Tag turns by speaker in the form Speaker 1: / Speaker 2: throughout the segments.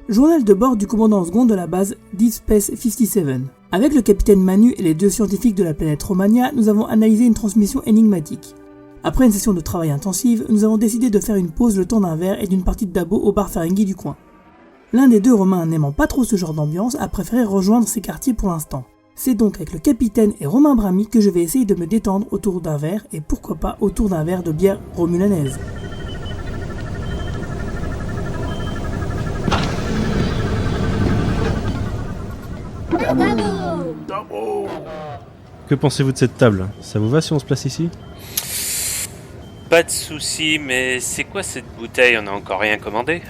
Speaker 1: Journal de bord du commandant second de la base Deep Space 57. Avec le capitaine Manu et les 2 scientifiques de la planète Romania, nous avons analysé une transmission énigmatique. Après une session de travail intensive, nous avons décidé de faire une pause le temps d'un verre et d'une partie de dabo au bar Ferengi du coin. L'un des 2 Romains n'aimant pas trop ce genre d'ambiance a préféré rejoindre ces quartiers pour l'instant. C'est donc avec le capitaine et Romain Brami que je vais essayer de me détendre autour d'un verre et pourquoi pas autour d'un verre de bière romulanaise.
Speaker 2: Que pensez-vous de cette table ? Ça vous va si on se place ici ?
Speaker 3: Pas de soucis, mais c'est quoi cette bouteille ? On n'a encore rien commandé ?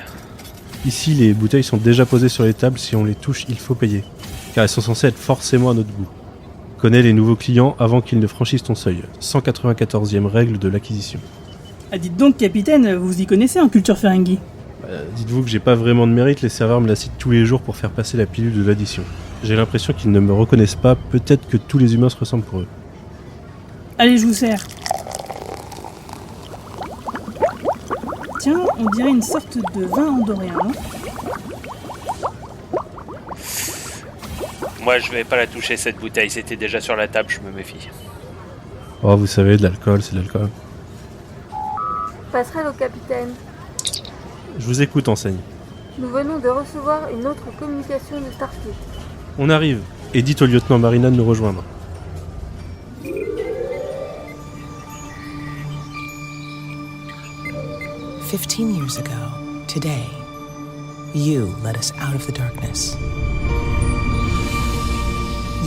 Speaker 2: Ici, les bouteilles sont déjà posées sur les tables. Si on les touche, il faut payer. Car elles sont censées être forcément à notre goût. Connais les nouveaux clients avant qu'ils ne franchissent ton seuil. 194e règle de l'acquisition.
Speaker 1: Ah, dites donc, capitaine, vous y connaissez en culture Ferengi ?
Speaker 2: Dites-vous que j'ai pas vraiment de mérite, les serveurs me la citent tous les jours pour faire passer la pilule de l'addition. J'ai l'impression qu'ils ne me reconnaissent pas, peut-être que tous les humains se ressemblent pour eux.
Speaker 1: Allez, je vous sers. Tiens, on dirait une sorte de vin andorréen, non ?
Speaker 3: Moi, je vais pas la toucher cette bouteille, c'était déjà sur la table, je me méfie.
Speaker 2: Oh, vous savez, de l'alcool, c'est de l'alcool.
Speaker 4: Passerelle au capitaine.
Speaker 2: Je vous écoute, enseigne.
Speaker 4: Nous venons de recevoir une autre communication de Starfleet.
Speaker 2: On arrive, et dites au lieutenant Marina de nous rejoindre.
Speaker 5: "15 years ago, today, you led us out of the darkness.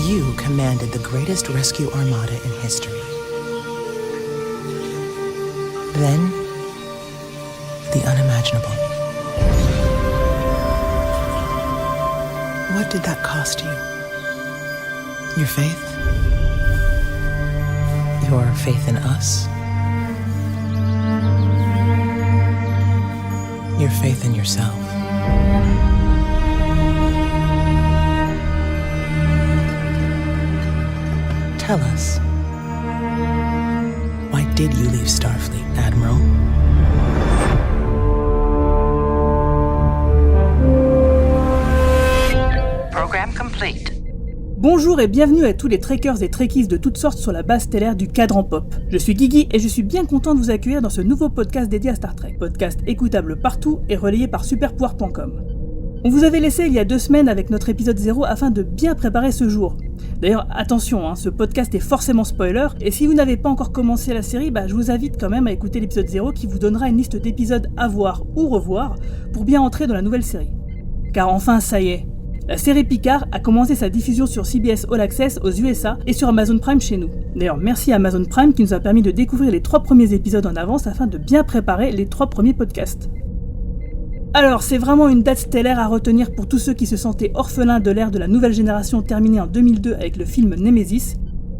Speaker 5: You commanded the greatest rescue armada in history. Then, the unimaginable. What did that cost you? Your faith? Your faith in us? Your faith in yourself? Tell us, why did you leave Starfleet, Admiral?
Speaker 6: Program complete.
Speaker 1: Bonjour et bienvenue à tous les trekkers et trekkies de toutes sortes sur la base stellaire du Cadran Pop. Je suis Guigui et je suis bien content de vous accueillir dans ce nouveau podcast dédié à Star Trek. Podcast écoutable partout et relayé par superpouvoir.com. On vous avait laissé il y a 2 semaines avec notre épisode 0 afin de bien préparer ce jour. D'ailleurs, attention, ce podcast est forcément spoiler, et si vous n'avez pas encore commencé la série, je vous invite quand même à écouter l'épisode 0 qui vous donnera une liste d'épisodes à voir ou revoir pour bien entrer dans la nouvelle série. Car enfin, ça y est, la série Picard a commencé sa diffusion sur CBS All Access aux USA et sur Amazon Prime chez nous. D'ailleurs, merci à Amazon Prime qui nous a permis de découvrir les 3 premiers épisodes en avance afin de bien préparer les 3 premiers podcasts. Alors, c'est vraiment une date stellaire à retenir pour tous ceux qui se sentaient orphelins de l'ère de la nouvelle génération terminée en 2002 avec le film Nemesis.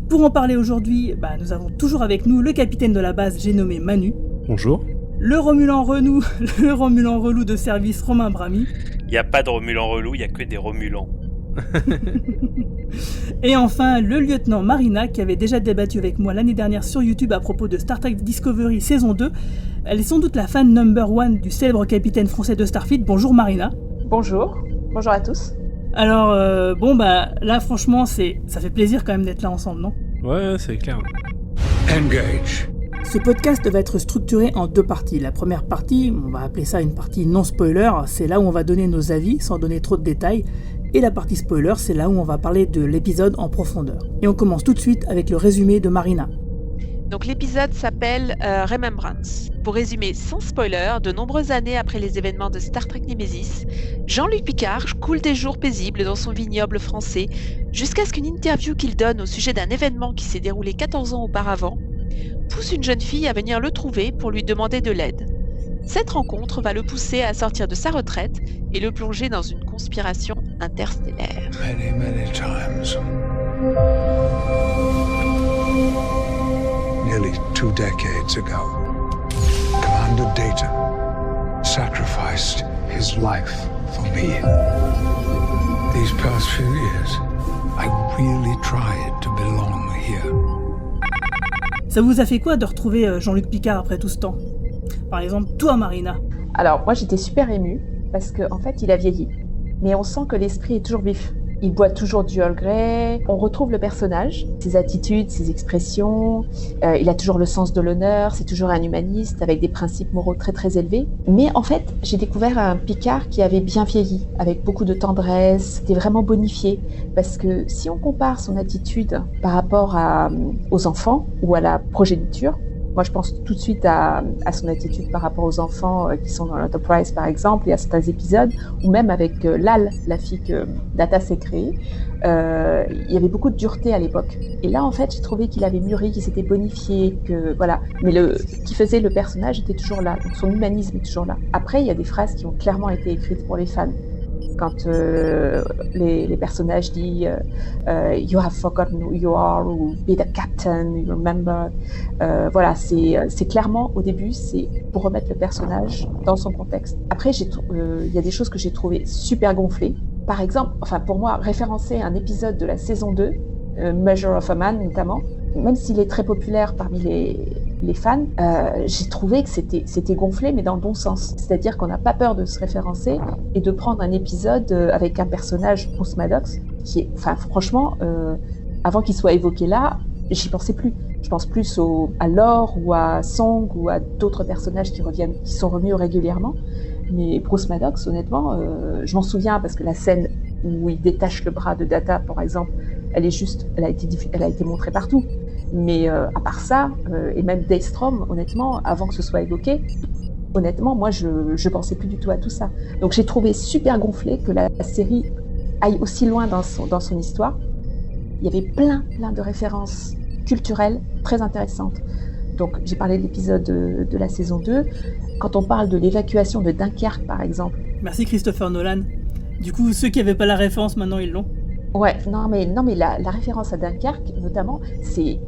Speaker 1: Pour en parler aujourd'hui, nous avons toujours avec nous le capitaine de la base, j'ai nommé Manu.
Speaker 2: Bonjour.
Speaker 1: Le Romulan relou de service Romain Brami.
Speaker 3: Y a pas de Romulan relou, y a que des Romulans.
Speaker 1: Et enfin, le lieutenant Marina, qui avait déjà débattu avec moi l'année dernière sur YouTube à propos de Star Trek Discovery saison 2. Elle est sans doute la fan number 1 du célèbre capitaine français de Starfleet. Bonjour Marina.
Speaker 7: Bonjour à tous.
Speaker 1: Alors, là franchement, ça fait plaisir quand même d'être là ensemble, non ?
Speaker 2: Ouais, c'est clair.
Speaker 8: Engage.
Speaker 1: Ce podcast va être structuré en 2 parties. La première partie, on va appeler ça une partie non-spoiler, c'est là où on va donner nos avis sans donner trop de détails. Et la partie spoiler, c'est là où on va parler de l'épisode en profondeur. Et on commence tout de suite avec le résumé de Marina.
Speaker 6: Donc l'épisode s'appelle Remembrance. Pour résumer sans spoiler, de nombreuses années après les événements de Star Trek Nemesis, Jean-Luc Picard coule des jours paisibles dans son vignoble français jusqu'à ce qu'une interview qu'il donne au sujet d'un événement qui s'est déroulé 14 ans auparavant pousse une jeune fille à venir le trouver pour lui demander de l'aide. Cette rencontre va le pousser à sortir de sa retraite et le plonger dans une conspiration interstellaire.
Speaker 8: Many times. Nearly 2 decades ago, Commander Data sacrificed his life for me. These past few years, I really tried to belong here.
Speaker 1: Ça vous a fait quoi de retrouver Jean-Luc Picard après tout ce temps ? Par exemple, toi Marina.
Speaker 7: Alors moi j'étais super émue parce qu'en fait, il a vieilli. Mais on sent que l'esprit est toujours vif. Il boit toujours du Earl Grey. On retrouve le personnage, ses attitudes, ses expressions. Il a toujours le sens de l'honneur. C'est toujours un humaniste avec des principes moraux très très élevés. Mais en fait, j'ai découvert un Picard qui avait bien vieilli, avec beaucoup de tendresse, qui était vraiment bonifié. Parce que si on compare son attitude par rapport aux enfants ou à la progéniture, moi, je pense tout de suite à son attitude par rapport aux enfants qui sont dans l'Enterprise, par exemple, et à certains épisodes, ou même avec Lal, la fille que Data s'est créée. Il y avait beaucoup de dureté à l'époque. Et là, en fait, j'ai trouvé qu'il avait mûri, qu'il s'était bonifié, que voilà. Mais qui faisait le personnage était toujours là, donc son humanisme est toujours là. Après, il y a des phrases qui ont clairement été écrites pour les fans. Quand les personnages disent You have forgotten who you are, ou Be the captain, you remember. Voilà, c'est clairement, au début, c'est pour remettre le personnage dans son contexte. Après, il y a des choses que j'ai trouvées super gonflées. Par exemple, pour moi, référencer un épisode de la saison 2, Measure of a Man notamment, même s'il est très populaire parmi les fans, j'ai trouvé que c'était gonflé, mais dans le bon sens. C'est-à-dire qu'on n'a pas peur de se référencer et de prendre un épisode avec un personnage, Bruce Maddox, qui est, franchement, avant qu'il soit évoqué là, j'y pensais plus. Je pense plus à Lore ou à Song ou à d'autres personnages qui sont revenus régulièrement. Mais Bruce Maddox, honnêtement, je m'en souviens parce que la scène où il détache le bras de Data, par exemple, elle a été montrée partout. Mais à part ça, et même Daystrom, honnêtement, avant que ce soit évoqué, honnêtement, moi, je pensais plus du tout à tout ça. Donc j'ai trouvé super gonflé que la série aille aussi loin dans son histoire. Il y avait plein de références culturelles très intéressantes. Donc j'ai parlé de l'épisode de la saison 2. Quand on parle de l'évacuation de Dunkerque, par exemple.
Speaker 1: Merci Christopher Nolan. Du coup, ceux qui n'avaient pas la référence, maintenant ils l'ont.
Speaker 7: Ouais, non mais la référence à Dunkerque, notamment, c'est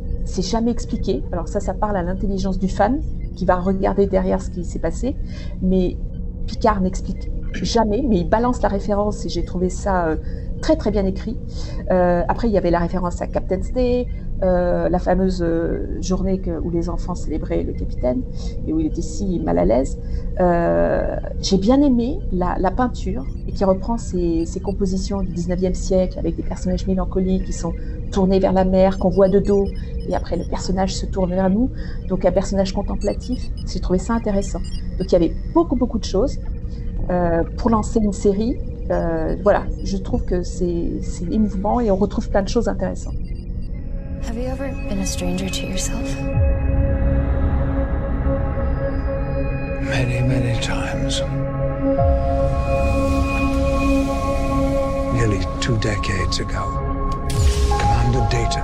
Speaker 7: jamais expliqué. Alors ça parle à l'intelligence du fan qui va regarder derrière ce qui s'est passé. Mais Picard n'explique jamais, mais il balance la référence et j'ai trouvé ça très très bien écrit. Après, il y avait la référence à Captain's Day, la fameuse journée où les enfants célébraient le capitaine et où il était si mal à l'aise. J'ai bien aimé la peinture et qui reprend ces compositions du 19e siècle avec des personnages mélancoliques qui sont tournés vers la mer, qu'on voit de dos, et après le personnage se tourne vers nous, donc un personnage contemplatif. J'ai trouvé ça intéressant. Donc il y avait beaucoup de choses pour lancer une série. Voilà, je trouve que c'est émouvant et on retrouve plein de choses intéressantes.
Speaker 9: Have you ever been a stranger to yourself?
Speaker 8: Many times. Nearly 2 decades ago, Commander Data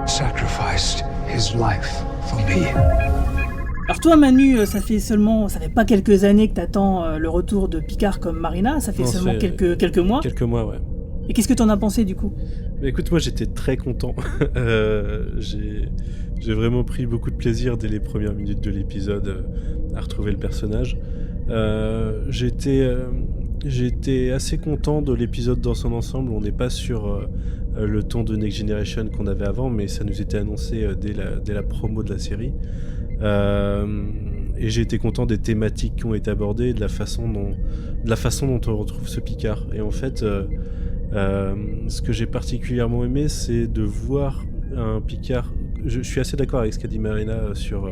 Speaker 8: sacrificed his life for me.
Speaker 1: Alors toi Manu, ça fait pas quelques années que t'attends le retour de Picard comme Marina, ça fait seulement quelques mois.
Speaker 2: Quelques mois, ouais.
Speaker 1: Et qu'est-ce que t'en as pensé du coup ?
Speaker 2: Mais écoute, moi j'étais très content. J'ai vraiment pris beaucoup de plaisir dès les premières minutes de l'épisode à retrouver le personnage. J'étais assez content de l'épisode dans son ensemble. On n'est pas sur le ton de Next Generation qu'on avait avant, mais ça nous était annoncé dès la promo de la série. Et j'ai été content des thématiques qui ont été abordées, de la façon dont on retrouve ce Picard. Et en fait, ce que j'ai particulièrement aimé, c'est de voir un Picard. Je suis assez d'accord avec ce qu'a dit Marina sur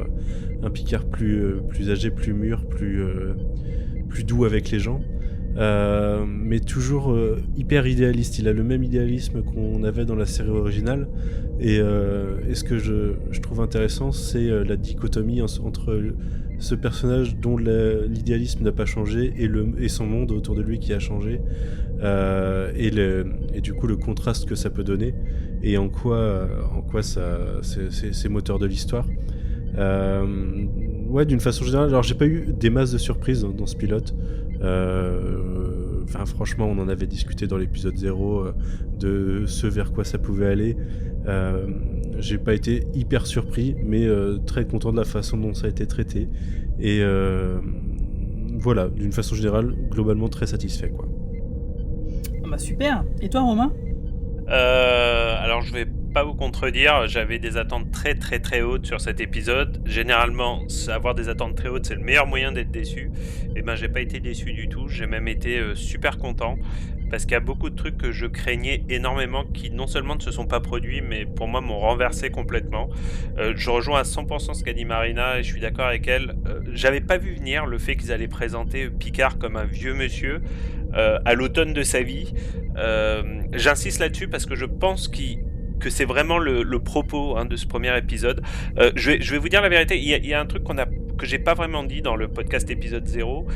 Speaker 2: un Picard plus âgé, plus mûr, plus doux avec les gens. Mais toujours hyper idéaliste. Il a le même idéalisme qu'on avait dans la série originale. Et ce que je trouve intéressant, c'est la dichotomie entre ce personnage dont l'idéalisme n'a pas changé et son monde autour de lui qui a changé, et du coup le contraste que ça peut donner et en quoi c'est moteur de l'histoire. Ouais, d'une façon générale, alors j'ai pas eu des masses de surprises dans ce pilote. Franchement, on en avait discuté dans l'épisode 0 de ce vers quoi ça pouvait aller. J'ai pas été hyper surpris, mais très content de la façon dont ça a été traité. Et voilà, d'une façon générale, globalement très satisfait, quoi.
Speaker 1: Ah bah super. Et toi, Romain ?
Speaker 3: Alors je vais pas vous contredire, j'avais des attentes très très très hautes sur cet épisode. Généralement, avoir des attentes très hautes, c'est le meilleur moyen d'être déçu. Et ben, j'ai pas été déçu du tout, j'ai même été super content. Parce qu'il y a beaucoup de trucs que je craignais énormément qui non seulement ne se sont pas produits, mais pour moi m'ont renversé complètement. Je rejoins à 100% ce qu'a dit Marina et je suis d'accord avec elle. J'avais pas vu venir le fait qu'ils allaient présenter Picard comme un vieux monsieur à l'automne de sa vie. J'insiste là-dessus parce que je pense que c'est vraiment le propos de ce premier épisode. Je vais vous dire la vérité, il y a un truc que j'ai pas vraiment dit dans le podcast épisode 0.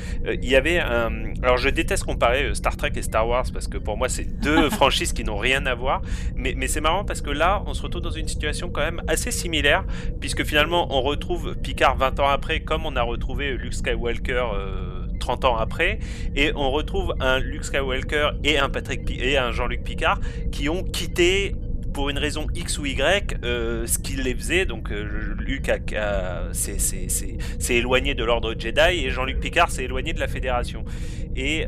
Speaker 3: Il y avait alors je déteste comparer Star Trek et Star Wars parce que pour moi c'est deux franchises qui n'ont rien à voir, mais c'est marrant parce que là on se retrouve dans une situation quand même assez similaire puisque finalement on retrouve Picard 20 ans après comme on a retrouvé Luke Skywalker 30 ans après, et on retrouve un Luke Skywalker et un Jean-Luc Picard qui ont quitté pour une raison X ou Y, ce qu'il les faisait. Donc Luke s'est éloigné de l'ordre Jedi et Jean-Luc Picard s'est éloigné de la Fédération. Et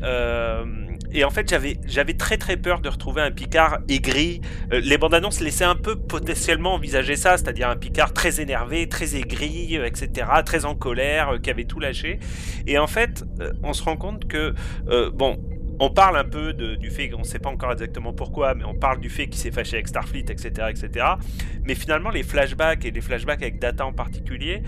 Speaker 3: en fait, j'avais très très peur de retrouver un Picard aigri. Les bandes annonces laissaient un peu potentiellement envisager ça, c'est-à-dire un Picard très énervé, très aigri, etc., très en colère, qui avait tout lâché. Et en fait, on se rend compte que on parle un peu du fait, on ne sait pas encore exactement pourquoi, mais on parle du fait qu'il s'est fâché avec Starfleet, etc., etc. Mais finalement, les flashbacks, et les flashbacks avec Data en particulier,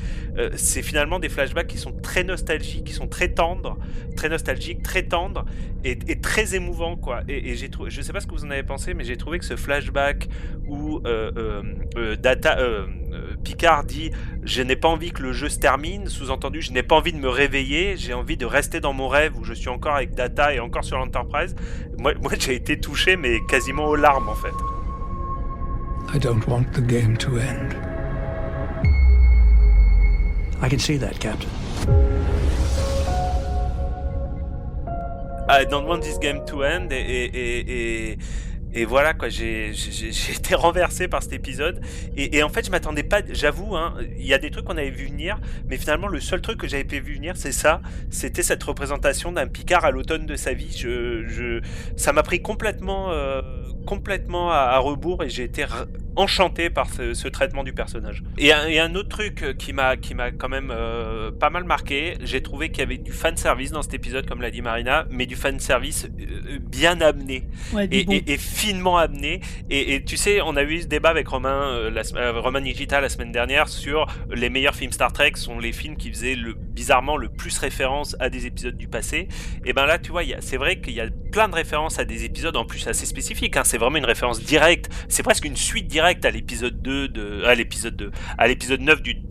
Speaker 3: c'est finalement des flashbacks qui sont très nostalgiques, qui sont très tendres, très nostalgiques, très tendres, et très émouvants, quoi. Et j'ai trouvé, je ne sais pas ce que vous en avez pensé, mais j'ai trouvé que ce flashback où Picard dit « Je n'ai pas envie que le jeu se termine », sous-entendu « Je n'ai pas envie de me réveiller, j'ai envie de rester dans mon rêve où je suis encore avec Data et encore sur l'Enterprise », moi j'ai été touché, mais quasiment aux larmes, en fait.
Speaker 8: I don't want the game to end.
Speaker 10: I can see that, Captain.
Speaker 3: I don't want this game to end, et voilà quoi, j'ai été renversé par cet épisode et en fait je m'attendais pas, j'avoue, il y a des trucs qu'on avait vu venir, mais finalement le seul truc que j'avais pu vu venir c'était cette représentation d'un Picard à l'automne de sa vie. Ça m'a pris complètement à rebours et j'ai été enchanté par ce traitement du personnage. Et un autre truc qui m'a quand même pas mal marqué, j'ai trouvé qu'il y avait du fanservice dans cet épisode, comme l'a dit Marina, mais du fanservice bien amené, ouais, et finement amené. Et tu sais, on a eu ce débat avec Romain Nigita la semaine dernière sur les meilleurs films Star Trek sont les films qui faisaient bizarrement le plus référence à des épisodes du passé. Et ben là, tu vois, c'est vrai qu'il y a plein de références à des épisodes en plus assez spécifiques. C'est vraiment une référence directe. C'est presque une suite directe à l'épisode 9 de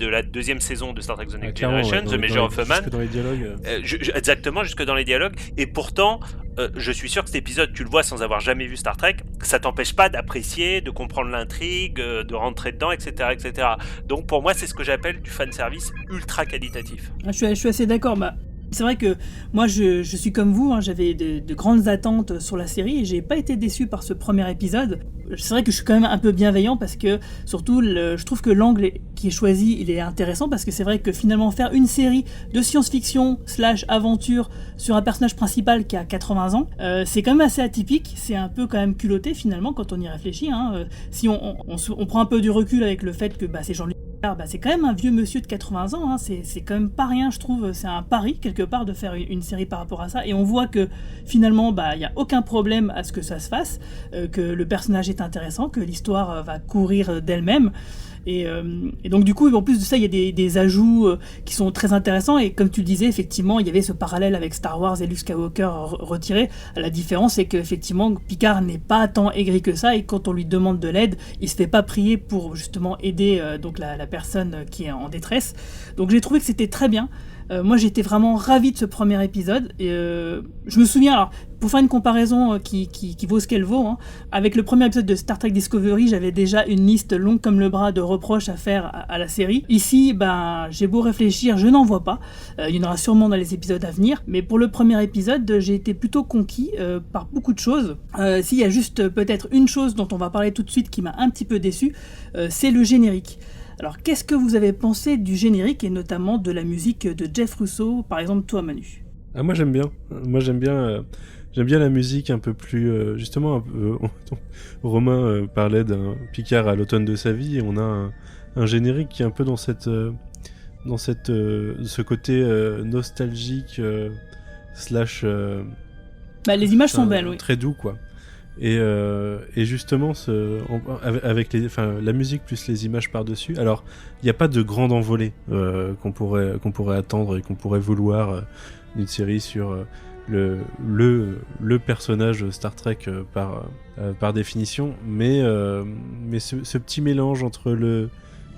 Speaker 3: la deuxième saison de Star Trek The Next Generation, The Measure of a Man.
Speaker 2: Jusque dans les dialogues.
Speaker 3: Exactement, jusque dans les dialogues. Et pourtant, je suis sûr que cet épisode, tu le vois sans avoir jamais vu Star Trek, ça t'empêche pas d'apprécier, de comprendre l'intrigue, de rentrer dedans, etc., etc. Donc pour moi, c'est ce que j'appelle du fanservice ultra qualitatif.
Speaker 1: Je suis assez d'accord. C'est vrai que moi je suis comme vous, j'avais de grandes attentes sur la série et j'ai pas été déçu par ce premier épisode. C'est vrai que je suis quand même un peu bienveillant parce que surtout je trouve que l'angle qui est choisi il est intéressant parce que c'est vrai que finalement faire une série de science-fiction / aventure sur un personnage principal qui a 80 ans, c'est quand même assez atypique, c'est un peu quand même culotté finalement quand on y réfléchit. Si on prend un peu du recul avec le fait que c'est Jean-Luc Picard, c'est quand même un vieux monsieur de 80 ans, c'est quand même pas rien je trouve, c'est un pari quelque part de faire une série par rapport à ça et on voit que finalement il n'y a aucun problème à ce que ça se fasse, que le personnage est intéressant, que l'histoire va courir d'elle-même et donc du coup en plus de ça il y a des ajouts qui sont très intéressants et comme tu le disais effectivement il y avait ce parallèle avec Star Wars et Luke Skywalker retiré. La différence c'est qu'effectivement Picard n'est pas tant aigri que ça et quand on lui demande de l'aide il se fait pas prier pour justement aider donc la personne qui est en détresse. Donc j'ai trouvé que c'était très bien. Moi j'étais vraiment ravi de ce premier épisode et je me souviens, alors pour faire une comparaison qui vaut ce qu'elle vaut, avec le premier épisode de Star Trek Discovery j'avais déjà une liste longue comme le bras de reproches à faire à la série. Ici j'ai beau réfléchir, je n'en vois pas, il y en aura sûrement dans les épisodes à venir, mais pour le premier épisode j'ai été plutôt conquis par beaucoup de choses. S'il y a juste peut-être une chose dont on va parler tout de suite qui m'a un petit peu déçu, c'est le générique. Alors, qu'est-ce que vous avez pensé du générique et notamment de la musique de Jeff Russo, par exemple, toi, Manu ?
Speaker 2: Moi, j'aime bien. J'aime bien la musique un peu plus... justement, Romain parlait d'un Picard à l'automne de sa vie, et on a un générique qui est un peu dans ce côté nostalgique slash...
Speaker 1: les images sont belles, oui.
Speaker 2: Très doux, quoi. Et justement, avec la musique plus les images par-dessus, alors, il n'y a pas de grande envolée qu'on pourrait attendre et qu'on pourrait vouloir d'une série sur... le personnage Star Trek par définition, mais ce petit mélange entre le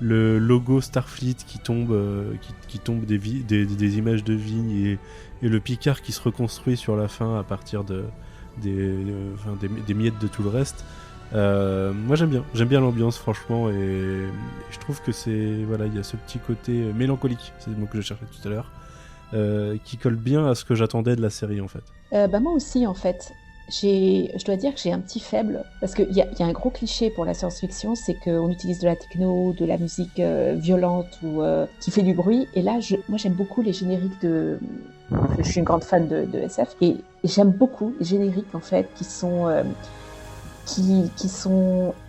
Speaker 2: logo Starfleet qui tombe des images de vie et le Picard qui se reconstruit sur la fin à partir des miettes de tout le reste. Moi j'aime bien l'ambiance, franchement, et je trouve que il y a ce petit côté mélancolique, c'est le mot que je cherchais tout à l'heure, qui colle bien à ce que j'attendais de la série, en fait.
Speaker 7: Moi aussi, en fait. Je dois dire que j'ai un petit faible, parce qu'il y a un gros cliché pour la science-fiction, c'est qu'on utilise de la techno, de la musique violente ou qui fait du bruit. Et là, moi j'aime beaucoup les génériques de... Je suis une grande fan de SF, et j'aime beaucoup les génériques, en fait, qui sont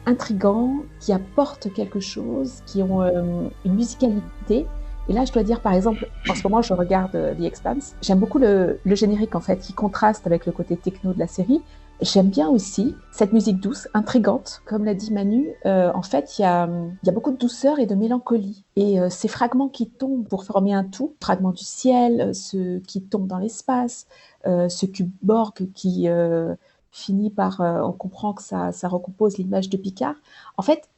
Speaker 7: intrigants, qui apportent quelque chose, qui ont une musicalité. Et là, je dois dire, par exemple, en ce moment, je regarde The Expanse. J'aime beaucoup le générique, en fait, qui contraste avec le côté techno de la série. J'aime bien aussi cette musique douce, intrigante. Comme l'a dit Manu, en fait, il y a beaucoup de douceur et de mélancolie. Et ces fragments qui tombent pour former un tout, fragments du ciel, ceux qui tombent dans l'espace, ce cube Borg qui finit par... on comprend que ça recompose l'image de Picard. En fait,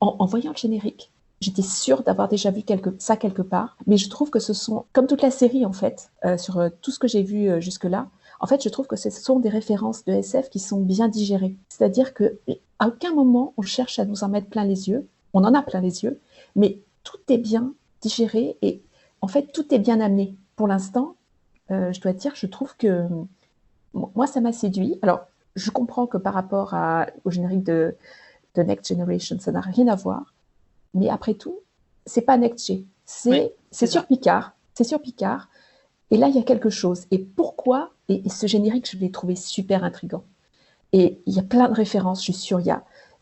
Speaker 7: en voyant le générique, j'étais sûre d'avoir déjà vu ça quelque part, mais je trouve que ce sont, comme toute la série en fait, sur tout ce que j'ai vu jusque-là, en fait je trouve que ce sont des références de SF qui sont bien digérées. C'est-à-dire qu'à aucun moment on cherche à nous en mettre plein les yeux, on en a plein les yeux, mais tout est bien digéré et en fait tout est bien amené. Pour l'instant, je dois dire, je trouve que moi ça m'a séduit. Alors je comprends que par rapport au générique de Next Generation, ça n'a rien à voir. Mais après tout, c'est pas Next G, c'est sur Picard. C'est sur Picard. Et là, il y a quelque chose. Et pourquoi ? Et ce générique, je l'ai trouvé super intriguant. Et il y a plein de références, je suis sûre.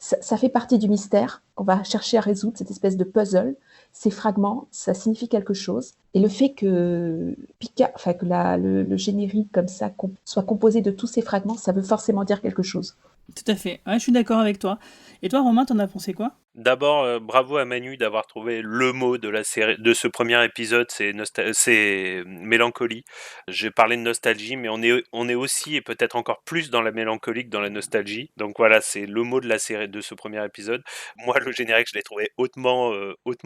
Speaker 7: Ça fait partie du mystère. On va chercher à résoudre cette espèce de puzzle. Ces fragments, ça signifie quelque chose. Et le fait que Picard, le générique comme ça soit composé de tous ces fragments, ça veut forcément dire quelque chose.
Speaker 1: Tout à fait. Ouais, je suis d'accord avec toi. Et toi, Romain, t'en as pensé quoi ?
Speaker 3: D'abord, bravo à Manu d'avoir trouvé le mot de la série, de ce premier épisode, c'est mélancolie. J'ai parlé de nostalgie, mais on est aussi et peut-être encore plus dans la mélancolie que dans la nostalgie. Donc voilà, c'est le mot de la série de ce premier épisode. Moi, le générique, je l'ai trouvé hautement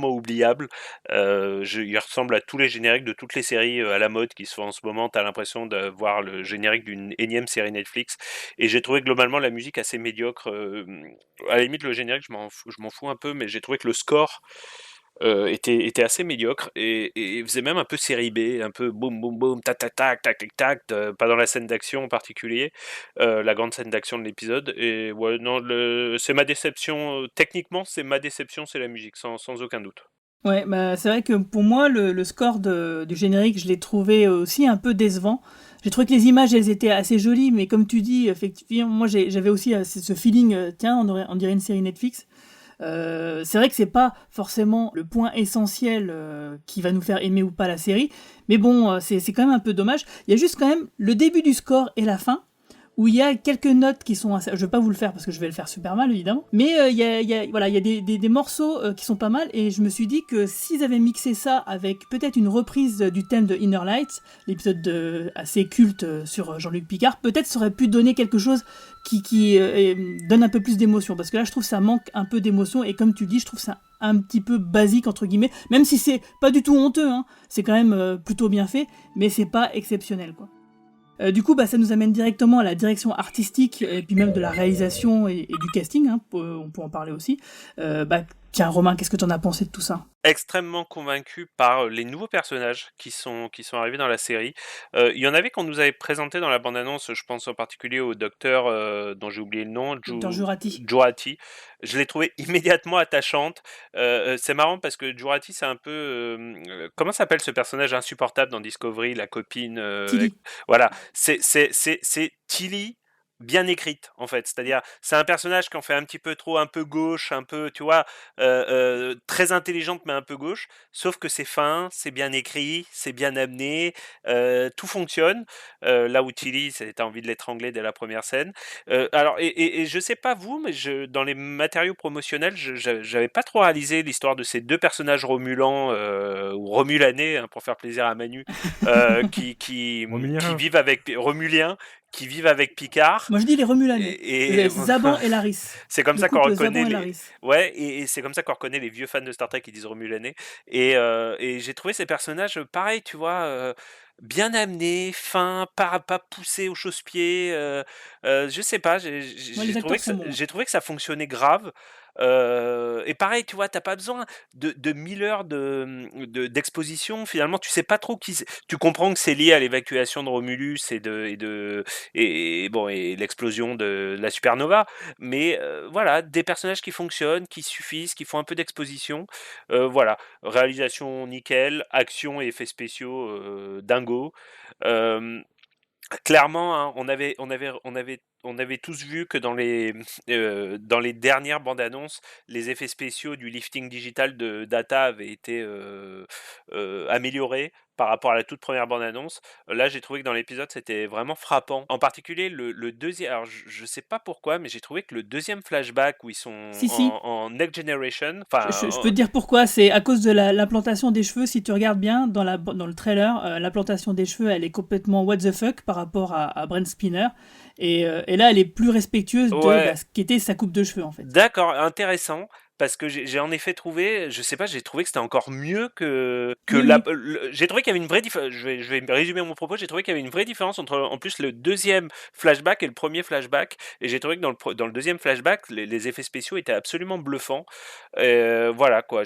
Speaker 3: oubliable. Il ressemble à tous les génériques de toutes les séries à la mode qui se font en ce moment. T'as l'impression de voir le générique d'une énième série Netflix. Et j'ai trouvé globalement la musique assez médiocre. À la limite, le générique, je m'en fous un peu, mais j'ai trouvé que le score était assez médiocre et faisait même un peu série B, un peu boum boum boum, tac tac tac tac tac tac, pas dans la scène d'action en particulier, la grande scène d'action de l'épisode. Et ouais, non, c'est ma déception. Techniquement, c'est ma déception, c'est la musique, sans aucun doute.
Speaker 1: Ouais, c'est vrai que pour moi, le score du générique, je l'ai trouvé aussi un peu décevant. J'ai trouvé que les images, elles étaient assez jolies, mais comme tu dis, effectivement, moi j'avais aussi ce feeling, tiens, on dirait une série Netflix. C'est vrai que c'est pas forcément le point essentiel qui va nous faire aimer ou pas la série, mais bon, c'est quand même un peu dommage. Il y a juste quand même le début du score et la fin, où il y a quelques notes qui sont assez... Je vais pas vous le faire parce que je vais le faire super mal évidemment, mais il y a des morceaux qui sont pas mal, et je me suis dit que s'ils avaient mixé ça avec peut-être une reprise du thème de Inner Lights, l'épisode assez culte sur Jean-Luc Picard, peut-être ça aurait pu donner quelque chose qui donne un peu plus d'émotion, parce que là je trouve ça manque un peu d'émotion, et comme tu dis, je trouve ça un petit peu basique entre guillemets, même si c'est pas du tout honteux, hein. C'est quand même plutôt bien fait, mais c'est pas exceptionnel quoi. Du coup, ça nous amène directement à la direction artistique et puis même de la réalisation et du casting, hein, on peut en parler aussi. Tiens, Romain, qu'est-ce que t'en as pensé de tout ça ?
Speaker 3: Extrêmement convaincu par les nouveaux personnages qui sont arrivés dans la série. Il y en avait qu'on nous avait présenté dans la bande-annonce, je pense en particulier au docteur dont j'ai oublié le nom,
Speaker 1: Docteur Jurati.
Speaker 3: Jurati. Je l'ai trouvé immédiatement attachante. C'est marrant parce que Jurati, c'est un peu... comment s'appelle ce personnage insupportable dans Discovery, la copine
Speaker 1: Tilly.
Speaker 3: Voilà, c'est Tilly bien écrite en fait, c'est-à-dire c'est un personnage qui en fait un petit peu trop, un peu gauche, un peu, tu vois, très intelligente mais un peu gauche, sauf que c'est fin, c'est bien écrit, c'est bien amené, tout fonctionne, là où Tilly, t'as envie de l'étrangler dès la première scène. Alors, et je sais pas vous, mais dans les matériaux promotionnels, j'avais pas trop réalisé l'histoire de ces deux personnages romulans, ou romulanais, hein, pour faire plaisir à Manu, qui vivent avec Romuliens, qui vivent avec Picard.
Speaker 1: Moi je dis les Romulanais.
Speaker 3: Et
Speaker 1: Zaban et Laris.
Speaker 3: C'est comme ça qu'on reconnaît
Speaker 1: et
Speaker 3: c'est comme ça qu'on reconnaît les vieux fans de Star Trek qui disent Romulanais. Et j'ai trouvé ces personnages pareil, tu vois, bien amenés, fins, pas poussés au chausse-pied. Je sais pas, j'ai trouvé que ça fonctionnait grave. Et pareil, tu vois, t'as pas besoin de 1000 heures d'exposition. Finalement, tu sais pas trop qui c'est. Tu comprends que c'est lié à l'évacuation de Romulus et l'explosion de la supernova. Mais voilà, des personnages qui fonctionnent, qui suffisent, qui font un peu d'exposition. Voilà, réalisation nickel, action et effets spéciaux dingo. Clairement, hein, on avait tous vu que dans les dernières bandes annonces, les effets spéciaux du lifting digital de Data avaient été améliorés par rapport à la toute première bande annonce. Là, j'ai trouvé que dans l'épisode, c'était vraiment frappant. En particulier, le deuxième. Alors, je sais pas pourquoi, mais j'ai trouvé que le deuxième flashback où ils sont en Next Generation.
Speaker 1: Je peux te dire pourquoi. C'est à cause de l'implantation des cheveux. Si tu regardes bien dans le trailer, l'implantation des cheveux, elle est complètement what the fuck par rapport à Brent Spinner. Et là, elle est plus respectueuse de ce qu'était sa coupe de cheveux, en fait.
Speaker 3: D'accord, intéressant. Parce que j'ai en effet trouvé, je sais pas, j'ai trouvé que c'était encore mieux que j'ai trouvé qu'il y avait une vraie différence. Je vais résumer mon propos. J'ai trouvé qu'il y avait une vraie différence entre, en plus, le deuxième flashback et le premier flashback. Et j'ai trouvé que dans le deuxième flashback, les effets spéciaux étaient absolument bluffants. Voilà quoi.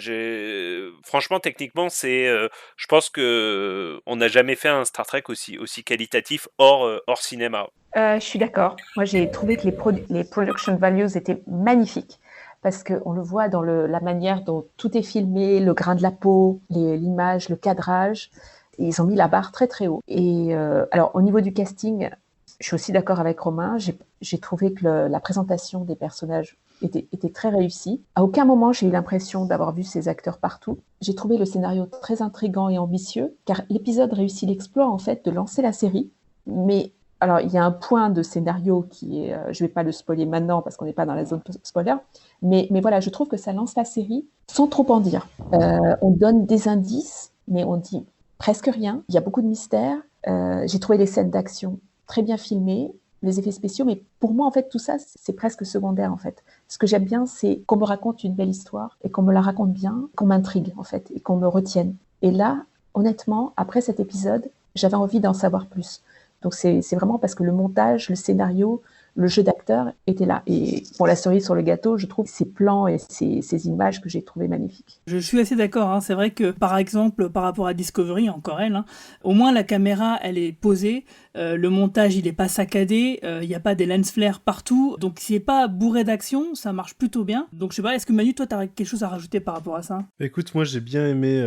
Speaker 3: Franchement, techniquement, je pense que on n'a jamais fait un Star Trek aussi qualitatif hors cinéma.
Speaker 7: Je suis d'accord. Moi, j'ai trouvé que les production values étaient magnifiques. Parce qu'on le voit dans la manière dont tout est filmé, le grain de la peau, l'image, le cadrage. Et ils ont mis la barre très très haut. Et alors au niveau du casting, je suis aussi d'accord avec Romain. J'ai trouvé que la présentation des personnages était très réussie. À aucun moment j'ai eu l'impression d'avoir vu ces acteurs partout. J'ai trouvé le scénario très intriguant et ambitieux, car l'épisode réussit l'exploit en fait de lancer la série. Mais alors, il y a un point de scénario qui est... je ne vais pas le spoiler maintenant parce qu'on n'est pas dans la zone spoiler. Mais voilà, je trouve que ça lance la série sans trop en dire. On donne des indices, mais on dit presque rien. Il y a beaucoup de mystères. J'ai trouvé les scènes d'action très bien filmées, les effets spéciaux. Mais pour moi, en fait, tout ça, c'est presque secondaire, en fait. Ce que j'aime bien, c'est qu'on me raconte une belle histoire et qu'on me la raconte bien, qu'on m'intrigue, en fait, et qu'on me retienne. Et là, honnêtement, après cet épisode, j'avais envie d'en savoir plus. Donc c'est vraiment parce que le montage, le scénario, le jeu d'acteur était là. Et pour la cerise sur le gâteau, je trouve ces plans et ces images que j'ai trouvées magnifiques.
Speaker 1: Je suis assez d'accord, hein. C'est vrai que par exemple, par rapport à Discovery, encore elle, hein, au moins la caméra, elle est posée, le montage, il n'est pas saccadé, il n'y a pas des lens flares partout, donc c'est pas bourré d'action, ça marche plutôt bien. Donc je sais pas, est-ce que Manu, toi, t'as quelque chose à rajouter par rapport à ça ?
Speaker 2: Écoute, moi j'ai bien aimé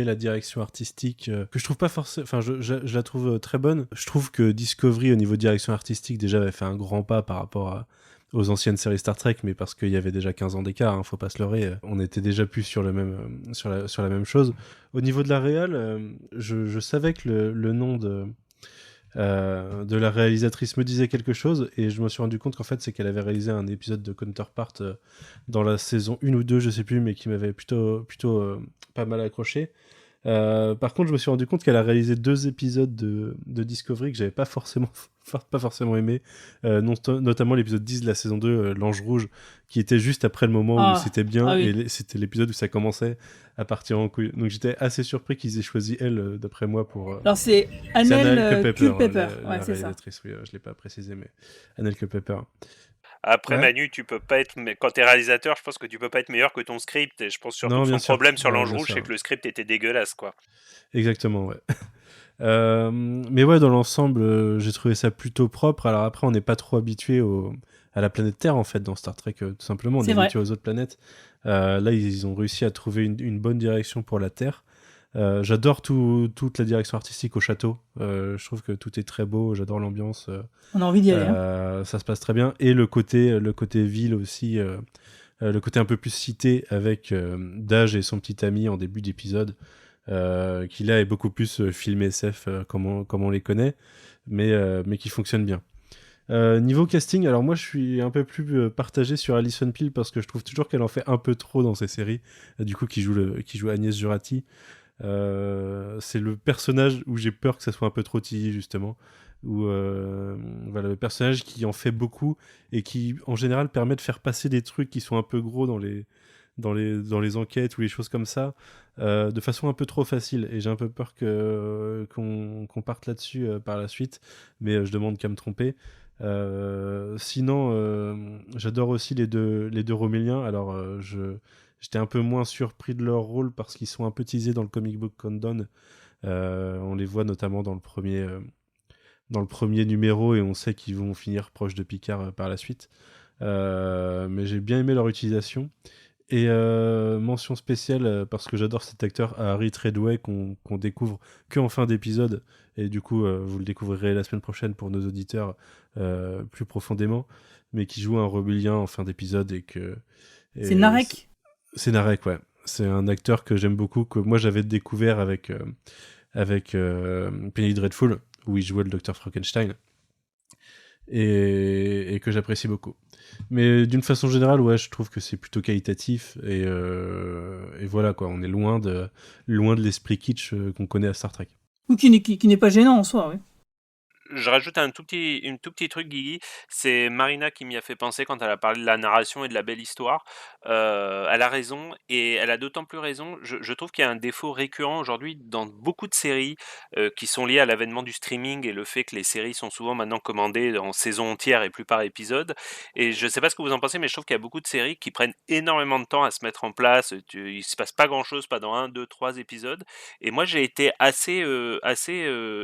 Speaker 2: la direction artistique, que je trouve pas forcément... Enfin, je la trouve très bonne. Je trouve que Discovery, au niveau de direction artistique, déjà avait fait un grand pas par rapport aux anciennes séries Star Trek, mais parce qu'il y avait déjà 15 ans d'écart, hein, faut pas se leurrer, on était déjà plus sur la même chose. Au niveau de la réal, je savais que le nom de la réalisatrice me disait quelque chose, et je me suis rendu compte qu'en fait c'est qu'elle avait réalisé un épisode de Counterpart dans la saison 1 ou 2, je sais plus, mais qui m'avait plutôt pas mal accroché. Par contre, je me suis rendu compte qu'elle a réalisé 2 épisodes de Discovery que j'avais pas forcément aimé, notamment l'épisode 10 de la saison 2, L'Ange Rouge, qui était juste après le moment où c'était bien, oui. Et c'était l'épisode où ça commençait à partir en couille. Donc j'étais assez surpris qu'ils aient choisi elle, d'après moi, pour...
Speaker 1: Alors c'est Annelle Culpepper,
Speaker 2: la réalisatrice, oui, je l'ai pas précisé, mais Annelle Culpepper.
Speaker 3: Après,
Speaker 2: Ouais.
Speaker 3: Manu, tu peux pas être. Quand t'es réalisateur, je pense que tu peux pas être meilleur que ton script. Et je pense surtout
Speaker 2: Non,
Speaker 3: que
Speaker 2: bien
Speaker 3: son
Speaker 2: sûr.
Speaker 3: problème sur
Speaker 2: Ouais,
Speaker 3: l'Ange
Speaker 2: bien
Speaker 3: Rouge,
Speaker 2: sûr.
Speaker 3: c'est que le script était dégueulasse, quoi.
Speaker 2: Exactement, ouais. Mais ouais, dans l'ensemble, j'ai trouvé ça plutôt propre. Alors après, on n'est pas trop habitué à la planète Terre, en fait, dans Star Trek, tout simplement. On
Speaker 1: C'est
Speaker 2: est
Speaker 1: vrai.
Speaker 2: habitué aux autres planètes. Là, ils ont réussi à trouver une bonne direction pour la Terre. J'adore toute la direction artistique au château. Je trouve que tout est très beau. J'adore l'ambiance.
Speaker 1: On a envie d'y aller. Hein.
Speaker 2: Ça se passe très bien. Et le côté ville aussi. Le côté un peu plus cité avec Dage et son petit ami en début d'épisode. Qui là est beaucoup plus film SF comme on les connaît, mais qui fonctionne bien. Niveau casting, alors moi je suis un peu plus partagé sur Alison Peel parce que je trouve toujours qu'elle en fait un peu trop dans ces séries. Du coup, qui joue Agnès Jurati. C'est le personnage où j'ai peur que ça soit un peu trop teasy justement. Où voilà, le personnage qui en fait beaucoup et qui en général permet de faire passer des trucs qui sont un peu gros dans les enquêtes ou les choses comme ça, de façon un peu trop facile. Et j'ai un peu peur qu'on parte là-dessus par la suite, mais je demande qu'à me tromper. Sinon, j'adore aussi les deux Roméliens. Alors, j'étais un peu moins surpris de leur rôle parce qu'ils sont un peu teasés dans le comic book qu'on donne. On les voit notamment dans le premier numéro et on sait qu'ils vont finir proches de Picard par la suite. Mais j'ai bien aimé leur utilisation. Et mention spéciale, parce que j'adore cet acteur, Harry Treadway, qu'on découvre qu'en fin d'épisode. Et du coup, vous le découvrirez la semaine prochaine pour nos auditeurs plus profondément. Mais qui joue un Romulien en fin d'épisode.
Speaker 1: C'est Narek.
Speaker 2: C'est Narek, ouais. C'est un acteur que j'aime beaucoup, que moi j'avais découvert avec Penny Dreadful, où il jouait le Dr Frankenstein. Et que j'apprécie beaucoup. Mais d'une façon générale, ouais, je trouve que c'est plutôt qualitatif et voilà quoi, on est loin de l'esprit kitsch qu'on connaît à Star Trek.
Speaker 1: Ou qui n'est pas gênant en soi, oui.
Speaker 3: Je rajoute un tout petit truc, Guigui. C'est Marina qui m'y a fait penser quand elle a parlé de la narration et de la belle histoire. Elle a raison, et elle a d'autant plus raison. Je trouve qu'il y a un défaut récurrent aujourd'hui dans beaucoup de séries qui sont liées à l'avènement du streaming et le fait que les séries sont souvent maintenant commandées en saison entière et plus par épisode. Et je sais pas ce que vous en pensez, mais je trouve qu'il y a beaucoup de séries qui prennent énormément de temps à se mettre en place. Il se passe pas grand-chose, pas dans 1, 2, 3 épisodes. Et moi, j'ai été assez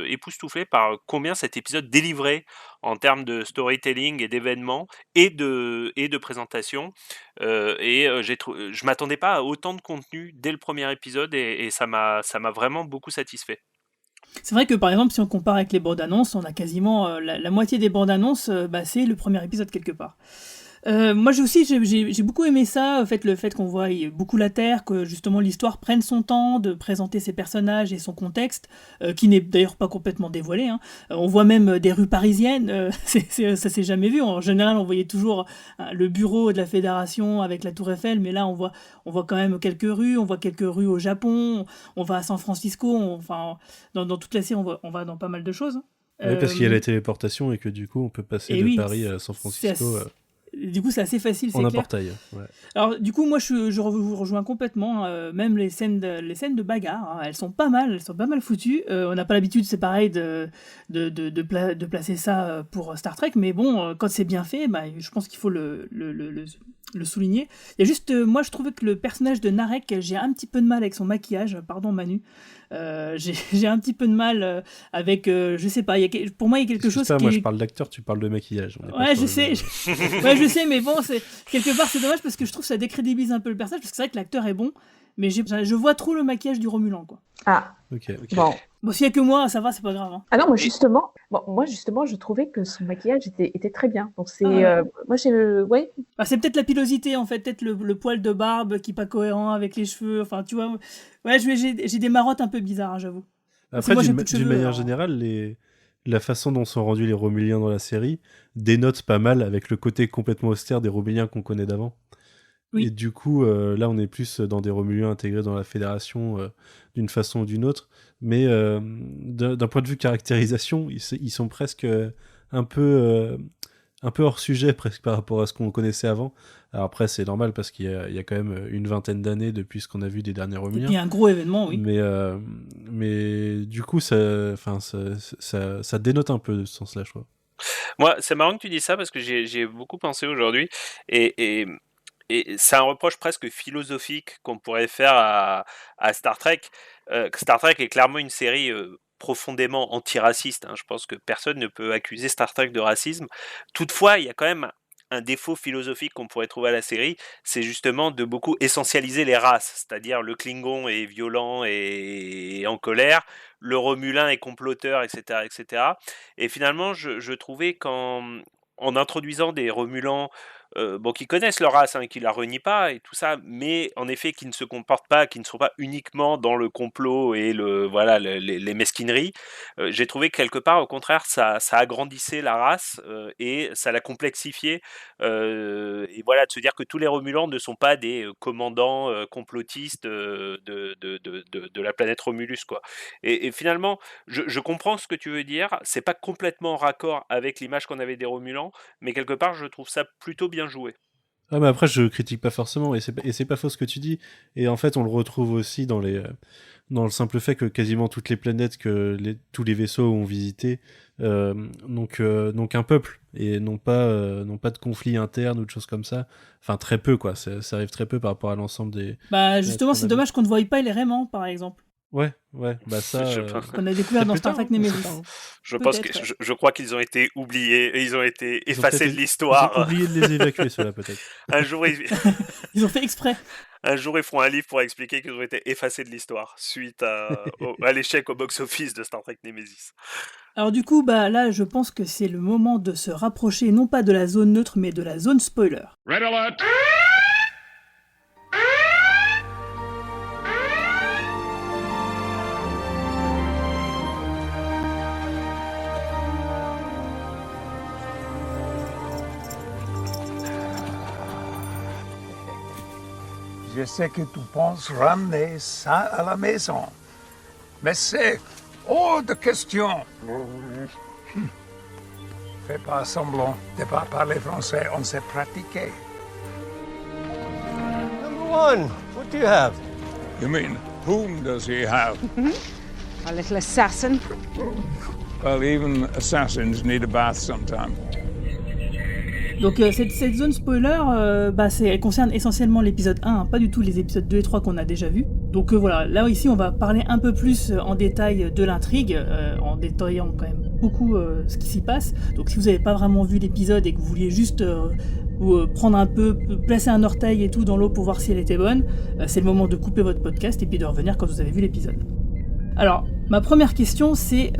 Speaker 3: époustouflé par combien cet épisode délivrait en termes de storytelling et d'événements et de présentation. Je m'attendais pas à autant de contenu dès le premier épisode et ça m'a vraiment beaucoup satisfait.
Speaker 1: C'est vrai que par exemple, si on compare avec les bandes annonces, on a quasiment la moitié des bandes annonces, c'est le premier épisode quelque part. Moi j'ai beaucoup aimé ça, le fait qu'on voit beaucoup la Terre, que justement l'histoire prenne son temps de présenter ses personnages et son contexte, qui n'est d'ailleurs pas complètement dévoilé. Hein. On voit même des rues parisiennes, ça s'est jamais vu. En général, on voyait toujours le bureau de la Fédération avec la Tour Eiffel, mais là on voit quand même quelques rues. On voit quelques rues au Japon, on va à San Francisco, dans toute la série on va dans pas mal de choses.
Speaker 2: Ouais, parce qu'il y a la téléportation et que du coup on peut passer de Paris à San Francisco.
Speaker 1: Du coup, c'est assez facile, c'est
Speaker 2: clair.
Speaker 1: En
Speaker 2: un portail, ouais.
Speaker 1: Alors, du coup, moi, je vous rejoins complètement. Même les scènes de bagarre, hein, elles sont pas mal foutues. On n'a pas l'habitude, c'est pareil, de placer ça pour Star Trek, mais bon, quand c'est bien fait, je pense qu'il faut le souligner. Il y a juste, moi, je trouvais que le personnage de Narek, j'ai un petit peu de mal avec son maquillage. Pardon, Manu. J'ai un petit peu de mal avec, je sais pas, pour moi il y a quelque chose
Speaker 2: moi je parle d'acteur, tu parles de maquillage.
Speaker 1: Ouais, je sais, je sais, mais bon, quelque part c'est dommage parce que je trouve que ça décrédibilise un peu le personnage, parce que c'est vrai que l'acteur est bon, mais je vois trop le maquillage du Romulan, quoi.
Speaker 7: Ah,
Speaker 2: ok.
Speaker 1: Bon, s'il y a que moi, ça va, c'est pas grave. Hein.
Speaker 7: Ah non, moi justement, je trouvais que son maquillage était très bien. Donc c'est, moi j'ai, ouais.
Speaker 1: C'est peut-être la pilosité en fait, peut-être le poil de barbe qui est pas cohérent avec les cheveux. Enfin, tu vois, ouais, j'ai des marottes un peu bizarres, hein, j'avoue.
Speaker 2: Après, d'une manière générale, la façon dont sont rendus les Romuliens dans la série dénote pas mal avec le côté complètement austère des Romuliens qu'on connaît d'avant. Oui. Et du coup, là, on est plus dans des Romuliens intégrés dans la Fédération d'une façon ou d'une autre. Mais d'un point de vue caractérisation, ils sont presque un peu hors sujet presque par rapport à ce qu'on connaissait avant. Alors après, c'est normal parce qu'il y a quand même une vingtaine d'années depuis ce qu'on a vu des derniers Romuliens.
Speaker 1: Il y a un gros événement, oui.
Speaker 2: Mais du coup, ça dénote un peu de ce sens-là, je crois.
Speaker 3: Moi, c'est marrant que tu dis ça parce que j'y ai beaucoup pensé aujourd'hui et c'est un reproche presque philosophique qu'on pourrait faire à Star Trek. Star Trek est clairement une série profondément antiraciste, hein. Je pense que personne ne peut accuser Star Trek de racisme. Toutefois, il y a quand même un défaut philosophique qu'on pourrait trouver à la série, c'est justement de beaucoup essentialiser les races, c'est-à-dire le Klingon est violent et en colère, le Romulin est comploteur, etc., etc. Et finalement, je trouvais en introduisant des Romulans qui connaissent leur race, hein, qui la renient pas et tout ça, mais en effet qui ne se comportent pas, qui ne sont pas uniquement dans le complot et les mesquineries. J'ai trouvé que quelque part, au contraire, ça agrandissait la race et ça la complexifiait. Et voilà, de se dire que tous les Romulans ne sont pas des commandants complotistes de la planète Romulus, quoi. Et finalement, je comprends ce que tu veux dire. C'est pas complètement en raccord avec l'image qu'on avait des Romulans, mais quelque part, je trouve ça plutôt bien joué.
Speaker 2: Ah mais après je critique pas forcément et c'est pas faux ce que tu dis, et en fait on le retrouve aussi dans le simple fait que quasiment toutes les planètes tous les vaisseaux ont visité donc un peuple et non pas de conflits internes ou de choses comme ça, enfin très peu quoi, ça arrive très peu par rapport à l'ensemble des...
Speaker 1: Bah justement c'est dommage qu'on ne voie pas les Raymans par exemple.
Speaker 2: Ouais, bah ça...
Speaker 1: On a découvert dans Star Trek Nemesis.
Speaker 3: Je crois qu'ils ont été oubliés, ils ont été effacés de l'histoire.
Speaker 2: Ils ont oublié de les évacuer, ceux-là, peut-être.
Speaker 3: Un jour,
Speaker 1: ils ont fait exprès.
Speaker 3: Un jour, ils feront un livre pour expliquer qu'ils ont été effacés de l'histoire suite à l'échec au box-office de Star Trek Nemesis.
Speaker 1: Alors du coup, là, je pense que c'est le moment de se rapprocher non pas de la zone neutre, mais de la zone spoiler.
Speaker 11: Red alert!
Speaker 8: Je sais que tu penses ramener ça à la maison, mais c'est hors de question. Fais pas semblant de ne pas parler français, on s'est pratiqué.
Speaker 11: Number one, what do you have?
Speaker 8: You mean, whom does he have?
Speaker 12: A little assassin.
Speaker 8: Well, even assassins need a bath sometime.
Speaker 1: Donc cette zone spoiler, elle concerne essentiellement l'épisode 1, hein, pas du tout les épisodes 2 et 3 qu'on a déjà vus. Donc voilà, là ici on va parler un peu plus en détail de l'intrigue, en détaillant quand même beaucoup ce qui s'y passe. Donc si vous n'avez pas vraiment vu l'épisode et que vous vouliez juste prendre un peu, placer un orteil et tout dans l'eau pour voir si elle était bonne, c'est le moment de couper votre podcast et puis de revenir quand vous avez vu l'épisode. Alors, ma première question, c'est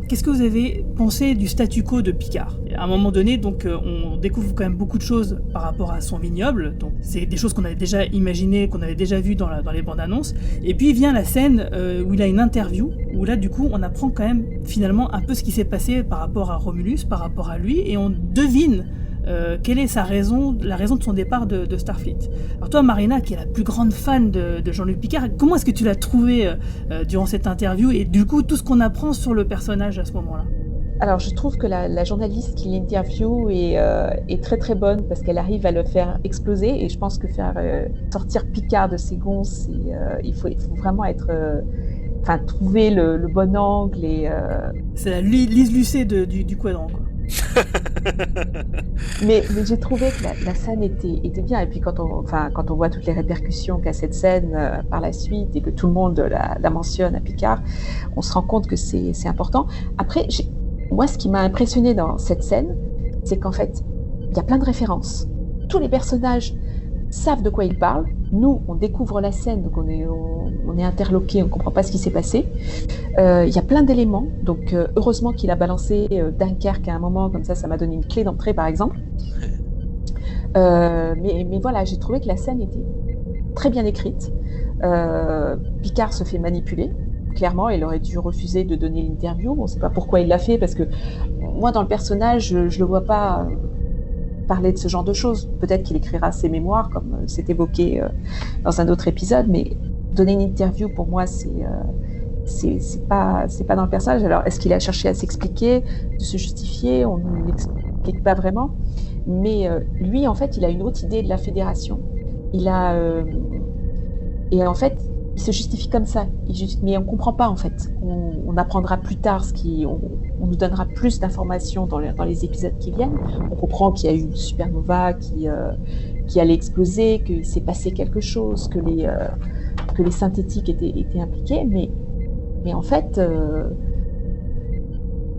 Speaker 1: qu'est-ce que vous avez pensé du statu quo de Picard ? À un moment donné, donc, on découvre quand même beaucoup de choses par rapport à son vignoble. Donc, c'est des choses qu'on avait déjà imaginées, qu'on avait déjà vues dans les bandes annonces. Et puis vient la scène où il a une interview, où là, du coup, on apprend quand même finalement un peu ce qui s'est passé par rapport à Romulus, par rapport à lui, et on devine quelle est la raison de son départ de Starfleet. Alors toi, Marina, qui est la plus grande fan de Jean-Luc Picard, comment est-ce que tu l'as trouvé durant cette interview et du coup tout ce qu'on apprend sur le personnage à ce moment-là ?
Speaker 7: Alors je trouve que la journaliste qui l'interview est très très bonne parce qu'elle arrive à le faire exploser, et je pense que faire sortir Picard de ses gonds, il faut vraiment être... trouver le bon angle et...
Speaker 1: C'est la Lise Lucet du quadrant, quoi.
Speaker 7: mais j'ai trouvé que la scène était bien, et puis quand on voit toutes les répercussions qu'a cette scène par la suite et que tout le monde la mentionne à Picard, on se rend compte que c'est important. Après, moi ce qui m'a impressionné dans cette scène, c'est qu'en fait il y a plein de références, tous les personnages savent de quoi ils parlent. Nous, on découvre la scène, donc on est interloqué, on comprend pas ce qui s'est passé. Il y a plein d'éléments, donc heureusement qu'il a balancé Dunkerque à un moment, comme ça m'a donné une clé d'entrée par exemple. Mais voilà, j'ai trouvé que la scène était très bien écrite. Picard se fait manipuler. Clairement, il aurait dû refuser de donner l'interview. On ne sait pas pourquoi il l'a fait, parce que moi, dans le personnage, je le vois pas parler de ce genre de choses. Peut-être qu'il écrira ses mémoires, comme c'est évoqué dans un autre épisode, mais donner une interview, pour moi, c'est pas dans le personnage. Alors, est-ce qu'il a cherché à s'expliquer, de se justifier ? On ne l'explique pas vraiment. Mais lui, en fait, il a une autre idée de la Fédération. Et en fait, il se justifie comme ça. Mais on comprend pas en fait. On apprendra plus tard on nous donnera plus d'informations dans les épisodes qui viennent. On comprend qu'il y a eu une supernova qui allait exploser, qu'il s'est passé quelque chose, que les synthétiques étaient impliqués, mais en fait,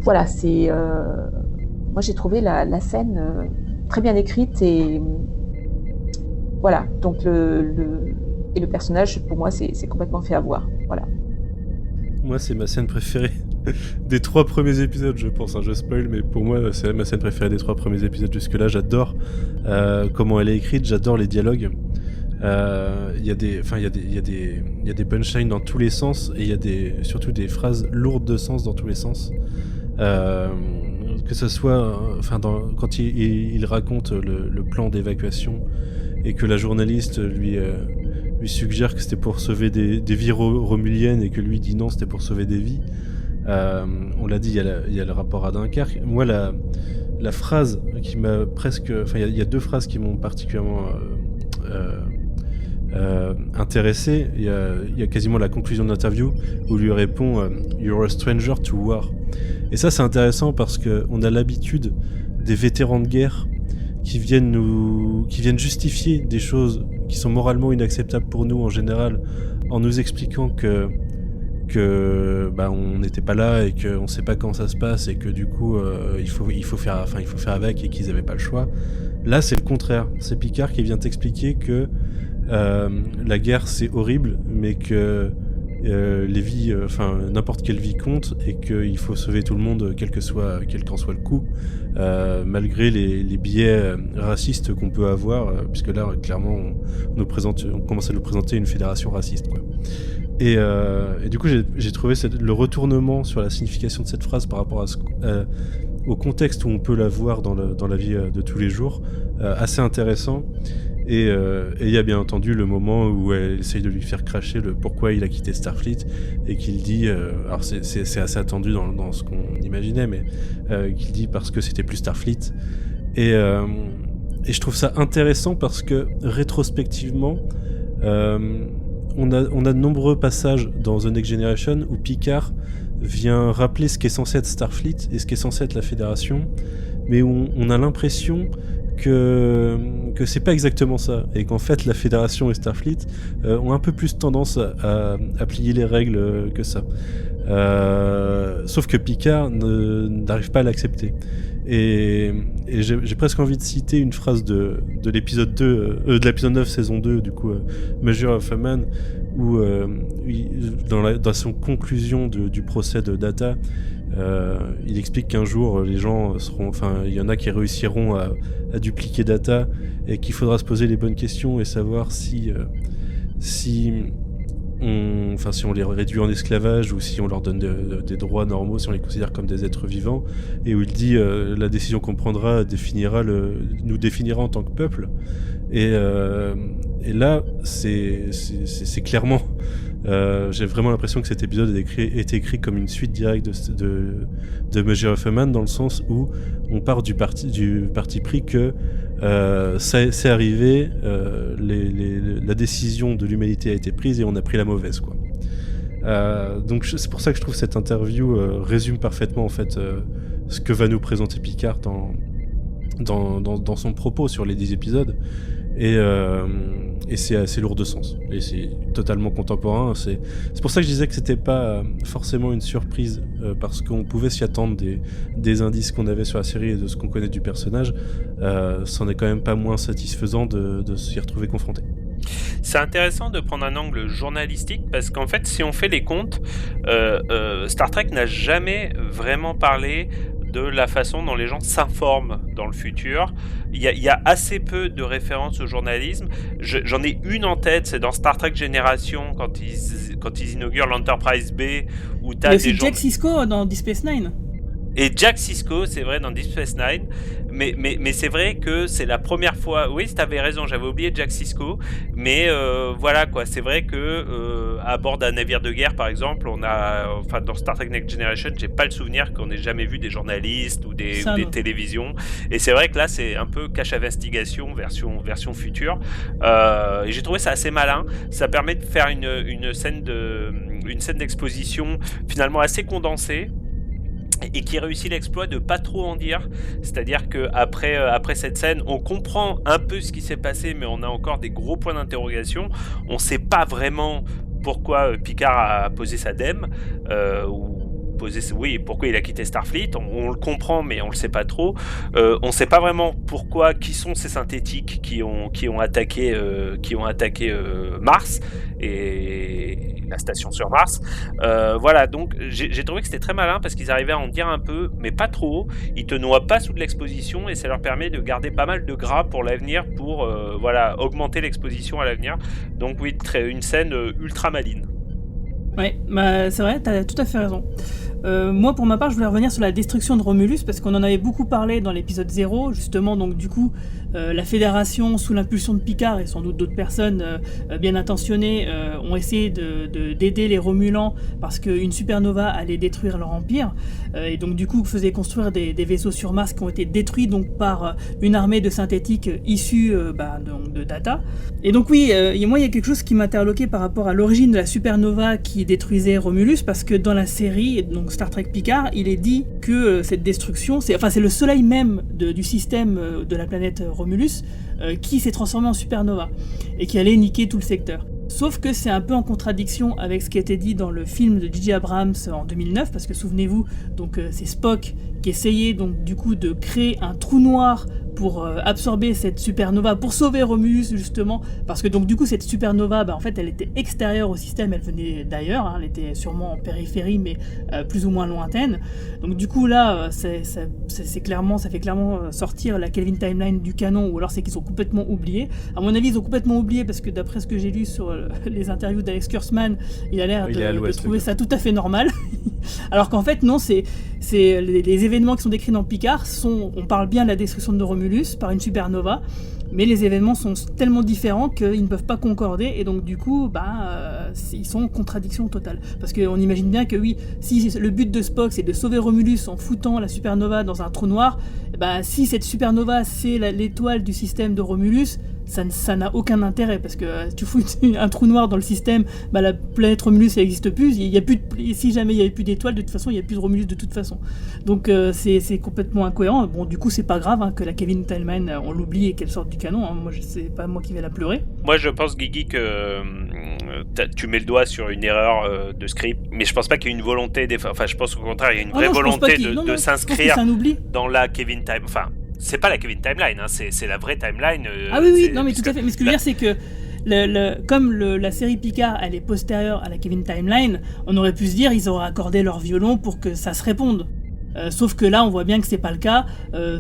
Speaker 7: voilà, c'est moi j'ai trouvé la scène très bien écrite et voilà. Donc le personnage, pour moi, c'est complètement fait avoir. Voilà.
Speaker 2: Moi, c'est ma scène préférée des 3 premiers épisodes, je pense. Je spoil, mais pour moi, c'est ma scène préférée des 3 premiers épisodes jusque-là. J'adore comment elle est écrite, j'adore les dialogues. Il y a des punchlines dans tous les sens, et il y a surtout des phrases lourdes de sens dans tous les sens. Que ce soit quand il raconte le plan d'évacuation et que la journaliste lui suggère que c'était pour sauver des vies romuliennes et que lui dit non, c'était pour sauver des vies. On l'a dit, il y a le rapport à Dunkerque. Moi, la phrase qui m'a presque... il y a 2 phrases qui m'ont particulièrement intéressé. Il y a quasiment la conclusion de l'interview où il lui répond « You're a stranger to war ». Et ça, c'est intéressant parce qu'on a l'habitude des vétérans de guerre qui viennent justifier des choses qui sont moralement inacceptables pour nous en général, en nous expliquant que on n'était pas là et qu'on sait pas quand ça se passe et que du coup il faut faire avec et qu'ils n'avaient pas le choix. Là, c'est le contraire. C'est Picard qui vient t'expliquer que la guerre c'est horrible, mais que les vies, n'importe quelle vie compte et qu'il faut sauver tout le monde, quel qu'en soit le coût, malgré les biais racistes qu'on peut avoir, puisque là, clairement, on commence à nous présenter une fédération raciste, quoi. Et du coup, j'ai trouvé le retournement sur la signification de cette phrase par rapport au contexte où on peut la voir dans la vie de tous les jours, assez intéressant. Et il y a bien entendu le moment où elle essaye de lui faire cracher le pourquoi il a quitté Starfleet et qu'il dit, alors c'est assez attendu dans ce qu'on imaginait, mais qu'il dit parce que c'était plus Starfleet. Et je trouve ça intéressant parce que rétrospectivement, on a de nombreux passages dans The Next Generation où Picard vient rappeler ce qui est censé être Starfleet et ce qui est censé être la Fédération, mais où on a l'impression que c'est pas exactement ça, et qu'en fait la Fédération et Starfleet ont un peu plus tendance à plier les règles que ça. Sauf que Picard n'arrive pas à l'accepter. Et j'ai presque envie de citer une phrase de l'épisode 2, de l'épisode 9 saison 2, du coup, Measure of a Man, où dans son conclusion du procès de Data, il explique qu'un jour les gens il y en a qui réussiront à dupliquer Data et qu'il faudra se poser les bonnes questions et savoir si on les réduit en esclavage ou si on leur donne des droits normaux, si on les considère comme des êtres vivants, et où il dit la décision qu'on prendra nous définira en tant que peuple. Et là c'est clairement j'ai vraiment l'impression que cet épisode est écrit comme une suite directe de Measure of a Man, dans le sens où on part du parti pris que c'est arrivé, la décision de l'humanité a été prise et on a pris la mauvaise, quoi. Donc c'est pour ça que je trouve cette interview résume parfaitement en fait ce que va nous présenter Picard dans son propos sur les 10 épisodes. Et c'est assez lourd de sens et c'est totalement contemporain. C'est pour ça que je disais que c'était pas forcément une surprise, parce qu'on pouvait s'y attendre des indices qu'on avait sur la série et de ce qu'on connaît du personnage. C'en est quand même pas moins satisfaisant de s'y retrouver confronté.
Speaker 3: C'est intéressant de prendre un angle journalistique parce qu'en fait, si on fait les comptes, Star Trek n'a jamais vraiment parlé de la façon dont les gens s'informent dans le futur. Il y a assez peu de références au journalisme. J'en ai une en tête, c'est dans Star Trek Génération, quand ils inaugurent l'Enterprise B, où t'as des gens...
Speaker 1: Jack Sisko dans Deep Space Nine.
Speaker 3: Et Jack Sisko, c'est vrai, dans Deep Space Nine, mais c'est vrai que c'est la première fois. Oui, t'avais raison, j'avais oublié Jack Sisko, mais voilà quoi, c'est vrai que à bord d'un navire de guerre, par exemple, dans Star Trek Next Generation, j'ai pas le souvenir qu'on ait jamais vu des journalistes ou des télévisions. Et c'est vrai que là, c'est un peu cache investigation version future. Et j'ai trouvé ça assez malin. Ça permet de faire une scène d'exposition finalement assez condensée. Et qui réussit l'exploit de pas trop en dire, c'est-à-dire que après cette scène, on comprend un peu ce qui s'est passé, mais on a encore des gros points d'interrogation. On sait pas vraiment pourquoi Picard a posé sa dème, pourquoi il a quitté Starfleet. On le comprend, mais on le sait pas trop. On sait pas vraiment qui sont ces synthétiques qui ont attaqué Mars et la station sur Mars. Voilà, donc j'ai trouvé que c'était très malin parce qu'ils arrivaient à en dire un peu, mais pas trop. Ils te noient pas sous de l'exposition et ça leur permet de garder pas mal de gras pour l'avenir, pour augmenter l'exposition à l'avenir. Donc oui, une scène ultra maline.
Speaker 1: Ouais, c'est vrai, t'as tout à fait raison. Moi, pour ma part, je voulais revenir sur la destruction de Romulus, parce qu'on en avait beaucoup parlé dans l'épisode 0, justement, donc du coup, la Fédération, sous l'impulsion de Picard, et sans doute d'autres personnes bien intentionnées, ont essayé d'aider les Romulans, parce qu'une supernova allait détruire leur empire, et donc du coup, faisait construire des vaisseaux sur Mars qui ont été détruits donc, par une armée de synthétiques issus de Data. Et donc oui, moi, il y a quelque chose qui m'interloquait par rapport à l'origine de la supernova qui détruisait Romulus, parce que dans la série, donc Star Trek Picard, il est dit que cette destruction, c'est le soleil même du système de la planète Romulus qui s'est transformé en supernova et qui allait niquer tout le secteur. Sauf que c'est un peu en contradiction avec ce qui a été dit dans le film de J.J. Abrams en 2009, parce que souvenez-vous, donc c'est Spock qui essayait donc du coup de créer un trou noir pour absorber cette supernova, pour sauver Romulus justement, parce que donc du coup cette supernova, en fait elle était extérieure au système, elle venait d'ailleurs, elle était sûrement en périphérie mais plus ou moins lointaine. Donc du coup là, ça fait clairement sortir la Kelvin Timeline du canon, ou alors c'est qu'ils ont complètement oublié. À mon avis, ils ont complètement oublié parce que d'après ce que j'ai lu sur les interviews d'Alex Kurtzman, il a l'air de trouver ça tout à fait normal. Alors qu'en fait non, c'est les événements qui sont décrits dans Picard on parle bien de la destruction de Romulus par une supernova, mais les événements sont tellement différents qu'ils ne peuvent pas concorder, et donc du coup ils sont en contradiction totale, parce qu'on imagine bien que oui, si le but de Spock c'est de sauver Romulus en foutant la supernova dans un trou noir, si cette supernova c'est l'étoile du système de Romulus, ça n'a aucun intérêt, parce que tu fous un trou noir dans le système, la planète Romulus ça n'existe plus, si jamais il n'y avait plus d'étoiles, de toute façon il n'y a plus de Romulus de toute façon. Donc c'est complètement incohérent. Bon, du coup c'est pas grave que la Kelvin Timeline on l'oublie et qu'elle sorte du canon, moi c'est pas moi qui vais la pleurer.
Speaker 3: Moi je pense, Guigui, que tu mets le doigt sur une erreur de script, mais je pense pas qu'il y ait une volonté je pense au contraire il y a une vraie volonté de s'inscrire dans la Kelvin Timeline. Enfin, c'est pas la Kelvin Timeline, c'est la vraie timeline.
Speaker 1: Non mais tout à fait. Mais ce que je veux dire, c'est que comme la série Picard, elle est postérieure à la Kelvin Timeline, on aurait pu se dire ils auraient accordé leur violon pour que ça se réponde. Sauf que là, on voit bien que c'est pas le cas.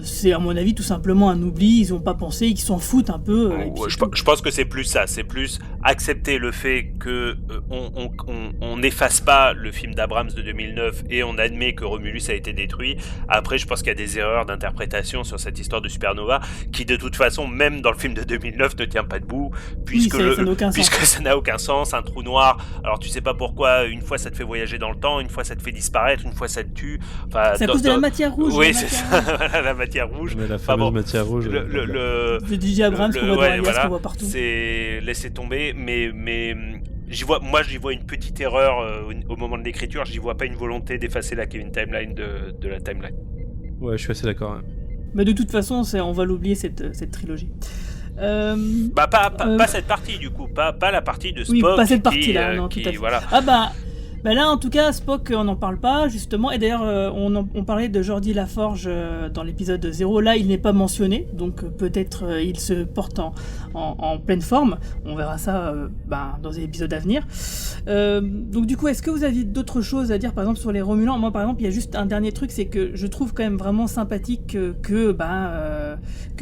Speaker 1: C'est à mon avis tout simplement un oubli. Ils ont pas pensé, ils s'en foutent un peu.
Speaker 3: Je pense que c'est plus ça. C'est plus accepter le fait que on n'efface pas le film d'Abrams de 2009 et on admet que Romulus a été détruit. Après, je pense qu'il y a des erreurs d'interprétation sur cette histoire de supernova qui, de toute façon, même dans le film de 2009, ne tient pas debout, puisque ça n'a aucun sens. Un trou noir. Alors, tu sais pas pourquoi. Une fois, ça te fait voyager dans le temps. Une fois, ça te fait disparaître. Une fois, ça te tue. Enfin,
Speaker 1: c'est à cause de la matière rouge.
Speaker 3: Oui, c'est ça, la matière rouge.
Speaker 2: Mais la fameuse matière rouge.
Speaker 1: Le DJ Abrams qu'on voit dans Alias, qu'on voit partout.
Speaker 3: C'est laisser tomber, mais j'y vois une petite erreur au moment de l'écriture. J'y vois pas une volonté d'effacer la Kelvin Timeline de la timeline.
Speaker 2: Ouais, je suis assez d'accord. Hein.
Speaker 1: Mais de toute façon, on va l'oublier cette trilogie.
Speaker 3: Pas cette partie du coup, pas la partie de Spock.
Speaker 1: Oui, pas cette partie-là, non, tout à fait.
Speaker 3: Voilà.
Speaker 1: Là, en tout cas, Spock, on n'en parle pas, justement. Et d'ailleurs, on parlait de Geordi Laforge dans l'épisode 0. Là, il n'est pas mentionné, donc peut-être il se porte en pleine forme. On verra ça dans les épisodes à venir. Donc du coup, est-ce que vous aviez d'autres choses à dire, par exemple, sur les Romulans ? Moi, par exemple, il y a juste un dernier truc, c'est que je trouve quand même vraiment sympathique que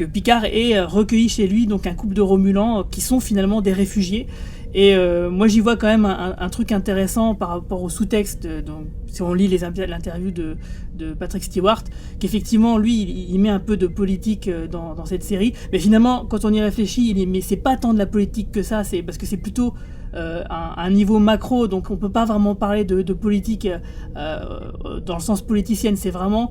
Speaker 1: Picard ait recueilli chez lui donc un couple de Romulans qui sont finalement des réfugiés. Et moi j'y vois quand même un truc intéressant par rapport au sous-texte, donc, si on lit l'interview de Patrick Stewart, qu'effectivement lui il met un peu de politique dans cette série, mais finalement quand on y réfléchit, mais c'est pas tant de la politique que ça, c'est parce que c'est plutôt un niveau macro, donc on peut pas vraiment parler de politique dans le sens politicienne, c'est vraiment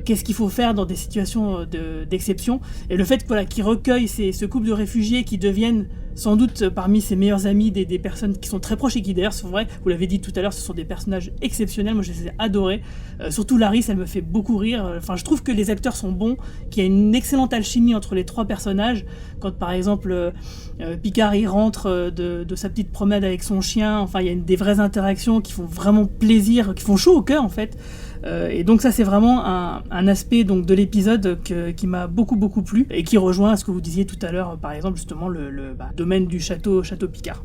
Speaker 1: qu'est-ce qu'il faut faire dans des situations d'exception, et le fait qu'il recueille ce couple de réfugiés qui deviennent sans doute parmi ses meilleurs amis, des personnes qui sont très proches et qui d'ailleurs sont vraies, vous l'avez dit tout à l'heure, ce sont des personnages exceptionnels, moi je les ai adorés, surtout Laris, elle me fait beaucoup rire, enfin je trouve que les acteurs sont bons, qu'il y a une excellente alchimie entre les trois personnages, quand par exemple Picard il rentre de sa petite promenade avec son chien, enfin il y a des vraies interactions qui font vraiment plaisir, qui font chaud au cœur en fait. Et donc ça c'est vraiment un aspect donc de l'épisode qui m'a beaucoup plu et qui rejoint ce que vous disiez tout à l'heure, par exemple justement le domaine du château Picard.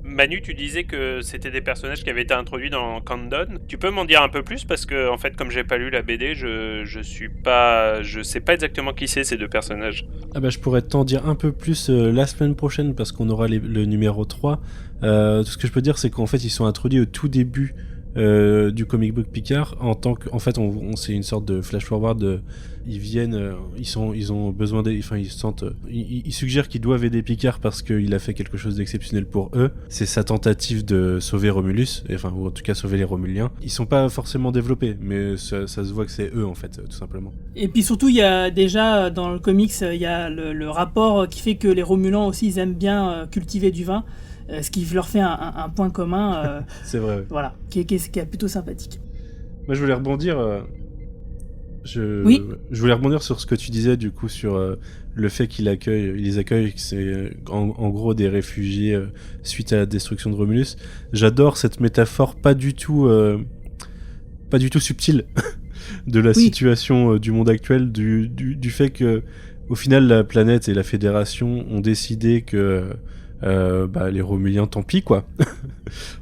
Speaker 3: Manu, tu disais que c'était des personnages qui avaient été introduits dans Countdown. Tu peux m'en dire un peu plus, parce que en fait comme j'ai pas lu la BD, je sais pas exactement qui c'est ces deux personnages.
Speaker 2: Ah bah je pourrais t'en dire un peu plus la semaine prochaine, parce qu'on aura le numéro 3. Tout ce que je peux dire c'est qu'en fait ils sont introduits au tout début du comic book Picard, en tant que, en fait c'est une sorte de flash forward. Ils viennent, ils ont besoin ils suggèrent qu'ils doivent aider Picard parce qu'il a fait quelque chose d'exceptionnel pour eux. C'est sa tentative de sauver Romulus, ou en tout cas sauver les Romuliens. Ils sont pas forcément développés, mais ça se voit que c'est eux en fait, tout simplement.
Speaker 1: Et puis surtout il y a déjà dans le comics il y a le rapport qui fait que les Romulans aussi ils aiment bien cultiver du vin. Ce qui leur fait un point commun.
Speaker 2: C'est vrai. Oui.
Speaker 1: Voilà, qui est plutôt sympathique.
Speaker 2: Moi, je voulais rebondir.
Speaker 1: Oui.
Speaker 2: Je voulais rebondir sur ce que tu disais du coup sur le fait qu'ils les accueillent, que c'est en gros des réfugiés suite à la destruction de Romulus. J'adore cette métaphore pas du tout subtile de la situation du monde actuel, du fait que au final la planète et la Fédération ont décidé que les Romuliens, tant pis quoi.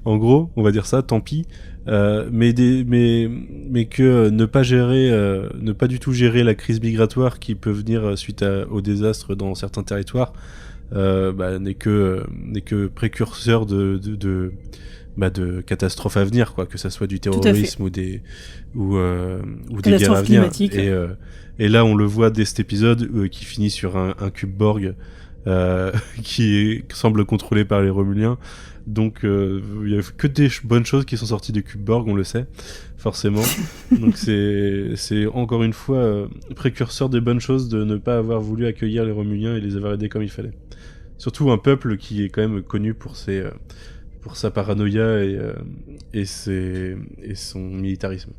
Speaker 2: En gros, on va dire ça, tant pis. Mais que ne pas du tout gérer la crise migratoire qui peut venir suite au désastre dans certains territoires n'est que précurseur de catastrophes à venir, quoi, que ça soit du terrorisme ou des guerres à venir. Et là, on le voit dès cet épisode qui finit sur un cube Borg. Qui semble contrôlé par les Romuliens, donc il y a que des bonnes choses qui sont sorties de Cube Borg, on le sait forcément. Donc c'est encore une fois précurseur des bonnes choses de ne pas avoir voulu accueillir les Romuliens et les avoir aidés comme il fallait, surtout un peuple qui est quand même connu pour sa paranoïa et son militarisme.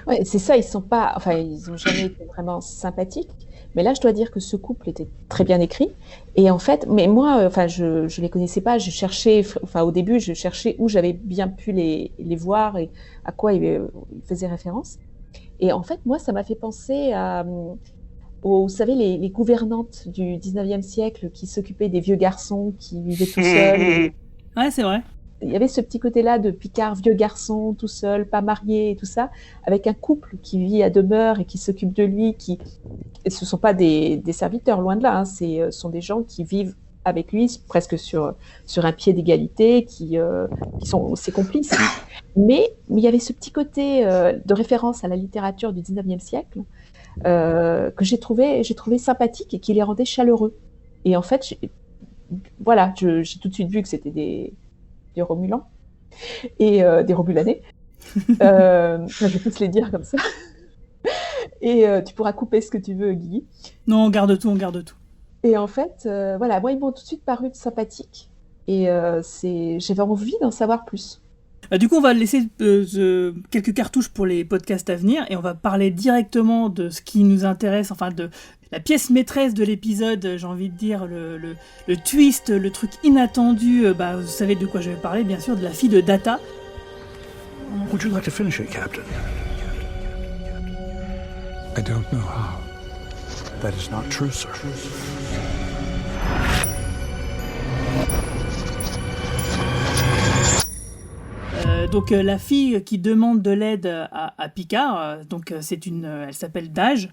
Speaker 7: Ouais, c'est ça, ils ont jamais été vraiment sympathiques. Mais là, je dois dire que ce couple était très bien écrit. Et en fait, mais moi, je les connaissais pas. Je cherchais, au début, je cherchais où j'avais bien pu les voir et à quoi ils faisaient référence. Et en fait, moi, ça m'a fait penser vous savez, les gouvernantes du 19e siècle qui s'occupaient des vieux garçons qui vivaient tout seuls.
Speaker 1: Ouais, c'est vrai.
Speaker 7: Il y avait ce petit côté-là de Picard, vieux garçon, tout seul, pas marié et tout ça, avec un couple qui vit à demeure et qui s'occupe de lui, et ce ne sont pas des serviteurs, loin de là, ce sont des gens qui vivent avec lui, presque sur un pied d'égalité, qui sont ses complices. Mais il y avait ce petit côté de référence à la littérature du 19e siècle que j'ai trouvé sympathique et qui les rendait chaleureux. Et en fait, j'ai tout de suite vu que c'était des Romulans et des Romulanais. Je vais tous les dire comme ça. Et tu pourras couper ce que tu veux, Guigui.
Speaker 1: Non, on garde tout.
Speaker 7: Et en fait, moi, ils m'ont tout de suite paru sympathiques. Et j'avais envie d'en savoir plus.
Speaker 1: Du coup, on va laisser quelques cartouches pour les podcasts à venir et on va parler directement de ce qui nous intéresse, de la pièce maîtresse de l'épisode, j'ai envie de dire, le twist, le truc inattendu. Vous savez de quoi je vais parler, bien sûr, de la fille de Data.
Speaker 10: Would you like to finish it, Captain?
Speaker 8: I don't know how.
Speaker 10: That is not true, sir.
Speaker 1: Donc la fille qui demande de l'aide à Picard, elle s'appelle Dage,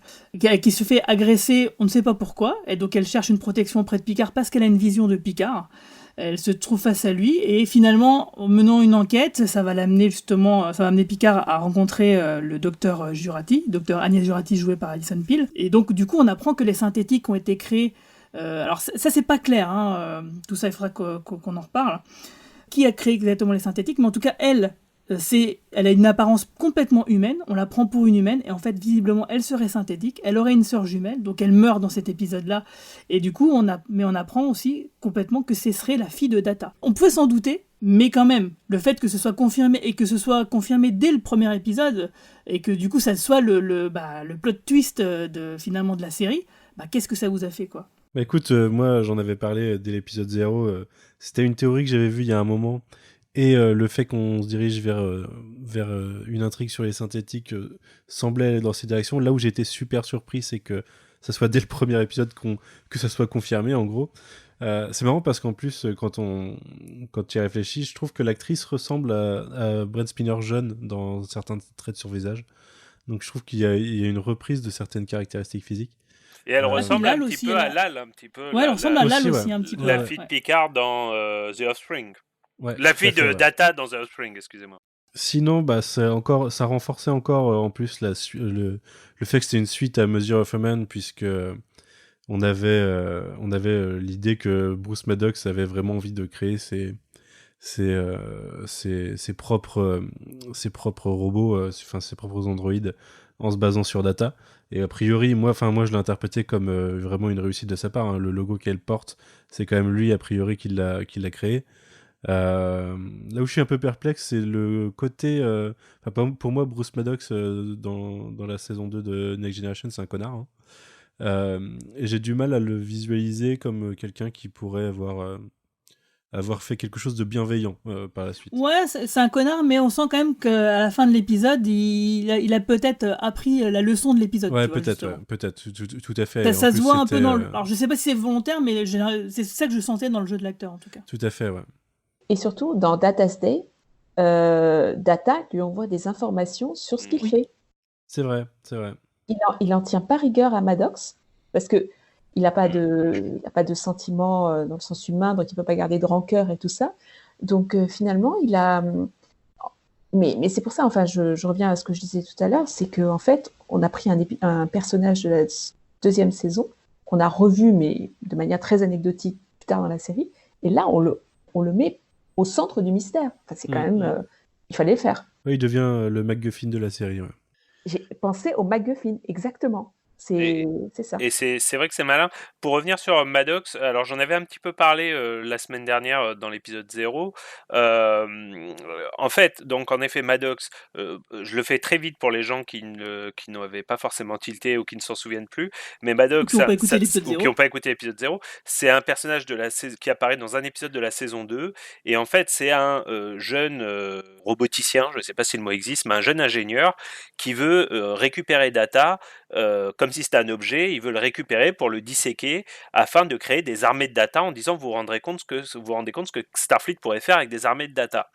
Speaker 1: qui se fait agresser, on ne sait pas pourquoi, et donc elle cherche une protection auprès de Picard parce qu'elle a une vision de Picard. Elle se trouve face à lui et finalement, en menant une enquête, ça va amener Picard à rencontrer le docteur Jurati, docteur Agnès Jurati jouée par Alison Peel. Et donc du coup, on apprend que les synthétiques ont été créés. Alors ça c'est pas clair, tout ça il faudra qu'on en reparle. Qui a créé exactement les synthétiques, mais en tout cas elle a une apparence complètement humaine, on la prend pour une humaine, et en fait, visiblement, elle serait synthétique, elle aurait une sœur jumelle, donc elle meurt dans cet épisode-là, et du coup, on apprend aussi complètement que ce serait la fille de Data. On pouvait s'en douter, mais quand même, le fait que ce soit confirmé, et que ce soit confirmé dès le premier épisode, et que du coup, ça soit le plot twist finalement de la série, qu'est-ce que ça vous a fait, quoi ?
Speaker 2: Bah écoute, moi, j'en avais parlé dès l'épisode 0, c'était une théorie que j'avais vue il y a un moment. Et le fait qu'on se dirige vers une intrigue sur les synthétiques semblait aller dans ces directions. Là où j'ai été super surpris, c'est que ça soit dès le premier épisode que ça soit confirmé, en gros. C'est marrant parce qu'en plus, quand tu y réfléchis, je trouve que l'actrice ressemble à Brent Spiner jeune dans certains traits sur visage. Donc je trouve qu'il y a une reprise de certaines caractéristiques physiques.
Speaker 3: Et elle ressemble
Speaker 1: Lal
Speaker 3: un petit peu à Lal, un petit peu.
Speaker 1: Ouais, elle ressemble à Lal aussi,
Speaker 2: ouais.
Speaker 1: un petit peu.
Speaker 3: La fille de Picard dans The Offspring.
Speaker 2: Ouais,
Speaker 3: la fille de
Speaker 2: ouais.
Speaker 3: Data dans The Offspring, excusez-moi.
Speaker 2: Sinon, ça renforçait encore en plus le fait que c'était une suite à Measure of a Man, puisque on avait l'idée que Bruce Maddox avait vraiment envie de créer ses propres robots, ses propres androïdes, en se basant sur Data. Et a priori, moi je l'ai interprété comme vraiment une réussite de sa part. Le logo qu'elle porte, c'est quand même lui a priori qui l'a créé. Là où je suis un peu perplexe, c'est le côté pour moi, Bruce Maddox dans la saison 2 de Next Generation, c'est un connard, et j'ai du mal à le visualiser comme quelqu'un qui pourrait avoir fait quelque chose de bienveillant par la suite.
Speaker 1: Ouais, c'est un connard, mais on sent quand même qu'à la fin de l'épisode, il a peut-être appris la leçon de l'épisode.
Speaker 2: Ouais,
Speaker 1: tu vois,
Speaker 2: peut-être, tout à fait.
Speaker 1: Ça se voit un peu dans Alors je sais pas si c'est volontaire, mais c'est ça que je sentais dans le jeu de l'acteur, en tout cas.
Speaker 2: Tout à fait, ouais.
Speaker 7: Et surtout, dans Data's Day, Data lui envoie des informations sur ce qu'il fait.
Speaker 2: C'est vrai.
Speaker 7: Il en tient pas rigueur à Maddox, parce que il n'a pas de sentiments dans le sens humain, donc il peut pas garder de rancœur et tout ça. Donc finalement, il a... Mais c'est pour ça, je reviens à ce que je disais tout à l'heure, c'est qu'en fait, on a pris un personnage de la deuxième saison, qu'on a revu, mais de manière très anecdotique plus tard dans la série, et là, on le met au centre du mystère. C'est quand même... il fallait le faire.
Speaker 2: Oui, il devient le MacGuffin de la série, ouais.
Speaker 7: J'ai pensé au MacGuffin, exactement. C'est ça.
Speaker 3: Et c'est vrai que c'est malin. Pour revenir sur Maddox, alors j'en avais un petit peu parlé la semaine dernière dans l'épisode 0. En fait, donc en effet, Maddox, je le fais très vite pour les gens qui n'avaient pas forcément tilté ou qui ne s'en souviennent plus. Mais Maddox,
Speaker 1: qui n'ont
Speaker 3: pas écouté l'épisode 0, c'est un personnage qui apparaît dans un épisode de la saison 2. Et en fait, c'est un jeune roboticien, je ne sais pas si le mot existe, mais un jeune ingénieur qui veut récupérer Data comme si c'était un objet, il veut le récupérer pour le disséquer afin de créer des armées de Data en disant vous vous rendez compte ce que Starfleet pourrait faire avec des armées de Data.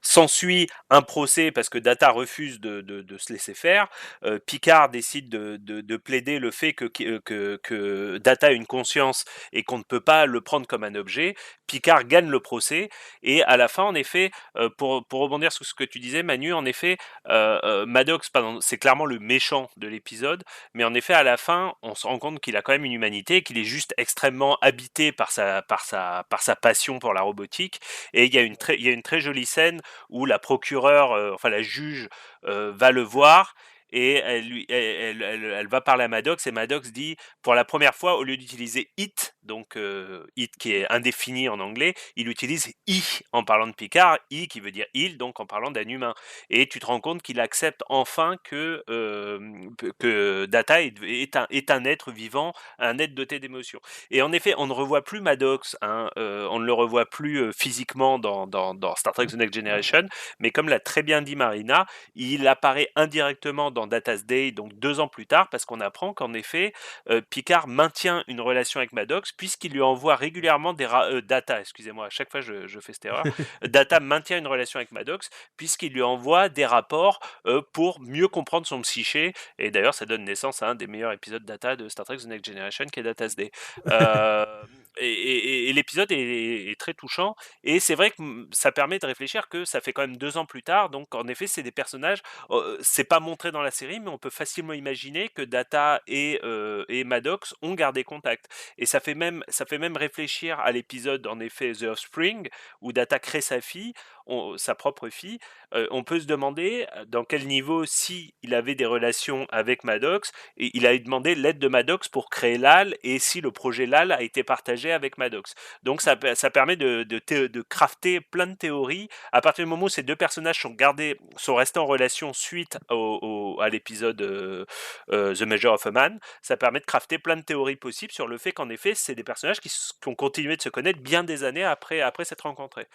Speaker 3: S'ensuit un procès parce que Data refuse de se laisser faire. Picard décide de plaider le fait que Data a une conscience et qu'on ne peut pas le prendre comme un objet. Picard gagne le procès et à la fin, en effet, pour rebondir sur ce que tu disais, Manu, en effet, Maddox, c'est clairement le méchant de l'épisode, mais en effet, à la fin, on se rend compte qu'il a quand même une humanité, qu'il est juste extrêmement habité par sa passion pour la robotique. Et il y a une très jolie scène où la procureure, la juge, va le voir et elle va parler à Maddox et Maddox dit pour la première fois au lieu d'utiliser it, donc it qui est indéfini en anglais, il utilise i en parlant de Picard, i qui veut dire il, donc en parlant d'un humain. Et tu te rends compte qu'il accepte enfin que Data est un être vivant, un être doté d'émotions. Et en effet, on ne revoit plus Maddox, on ne le revoit plus physiquement dans Star Trek The Next Generation, mais comme l'a très bien dit Marina, il apparaît indirectement dans Data's Day, donc 2 ans plus tard, parce qu'on apprend qu'en effet, Picard maintient une relation avec Maddox, puisqu'il lui envoie régulièrement Data, excusez-moi, à chaque fois je fais cette erreur, Data maintient une relation avec Maddox, puisqu'il lui envoie des rapports pour mieux comprendre son psyché, et d'ailleurs ça donne naissance à un des meilleurs épisodes Data de Star Trek The Next Generation, qui est Data's Day. Et l'épisode est très touchant, et c'est vrai que ça permet de réfléchir que ça fait quand même 2 ans plus tard, donc en effet c'est des personnages, c'est pas montré dans la série, mais on peut facilement imaginer que Data et Maddox ont gardé contact, et ça fait même réfléchir à l'épisode en effet The Offspring, où Data crée sa fille, sa propre fille. On peut se demander dans quel niveau, si il avait des relations avec Maddox, et il a demandé l'aide de Maddox pour créer Lal, et si le projet Lal a été partagé avec Maddox. Donc ça permet de crafter plein de théories. À partir du moment où ces deux personnages sont restés en relation suite à l'épisode The Measure of a Man, ça permet de crafter plein de théories possibles sur le fait qu'en effet c'est des personnages qui ont continué de se connaître bien des années après s'être rencontrés.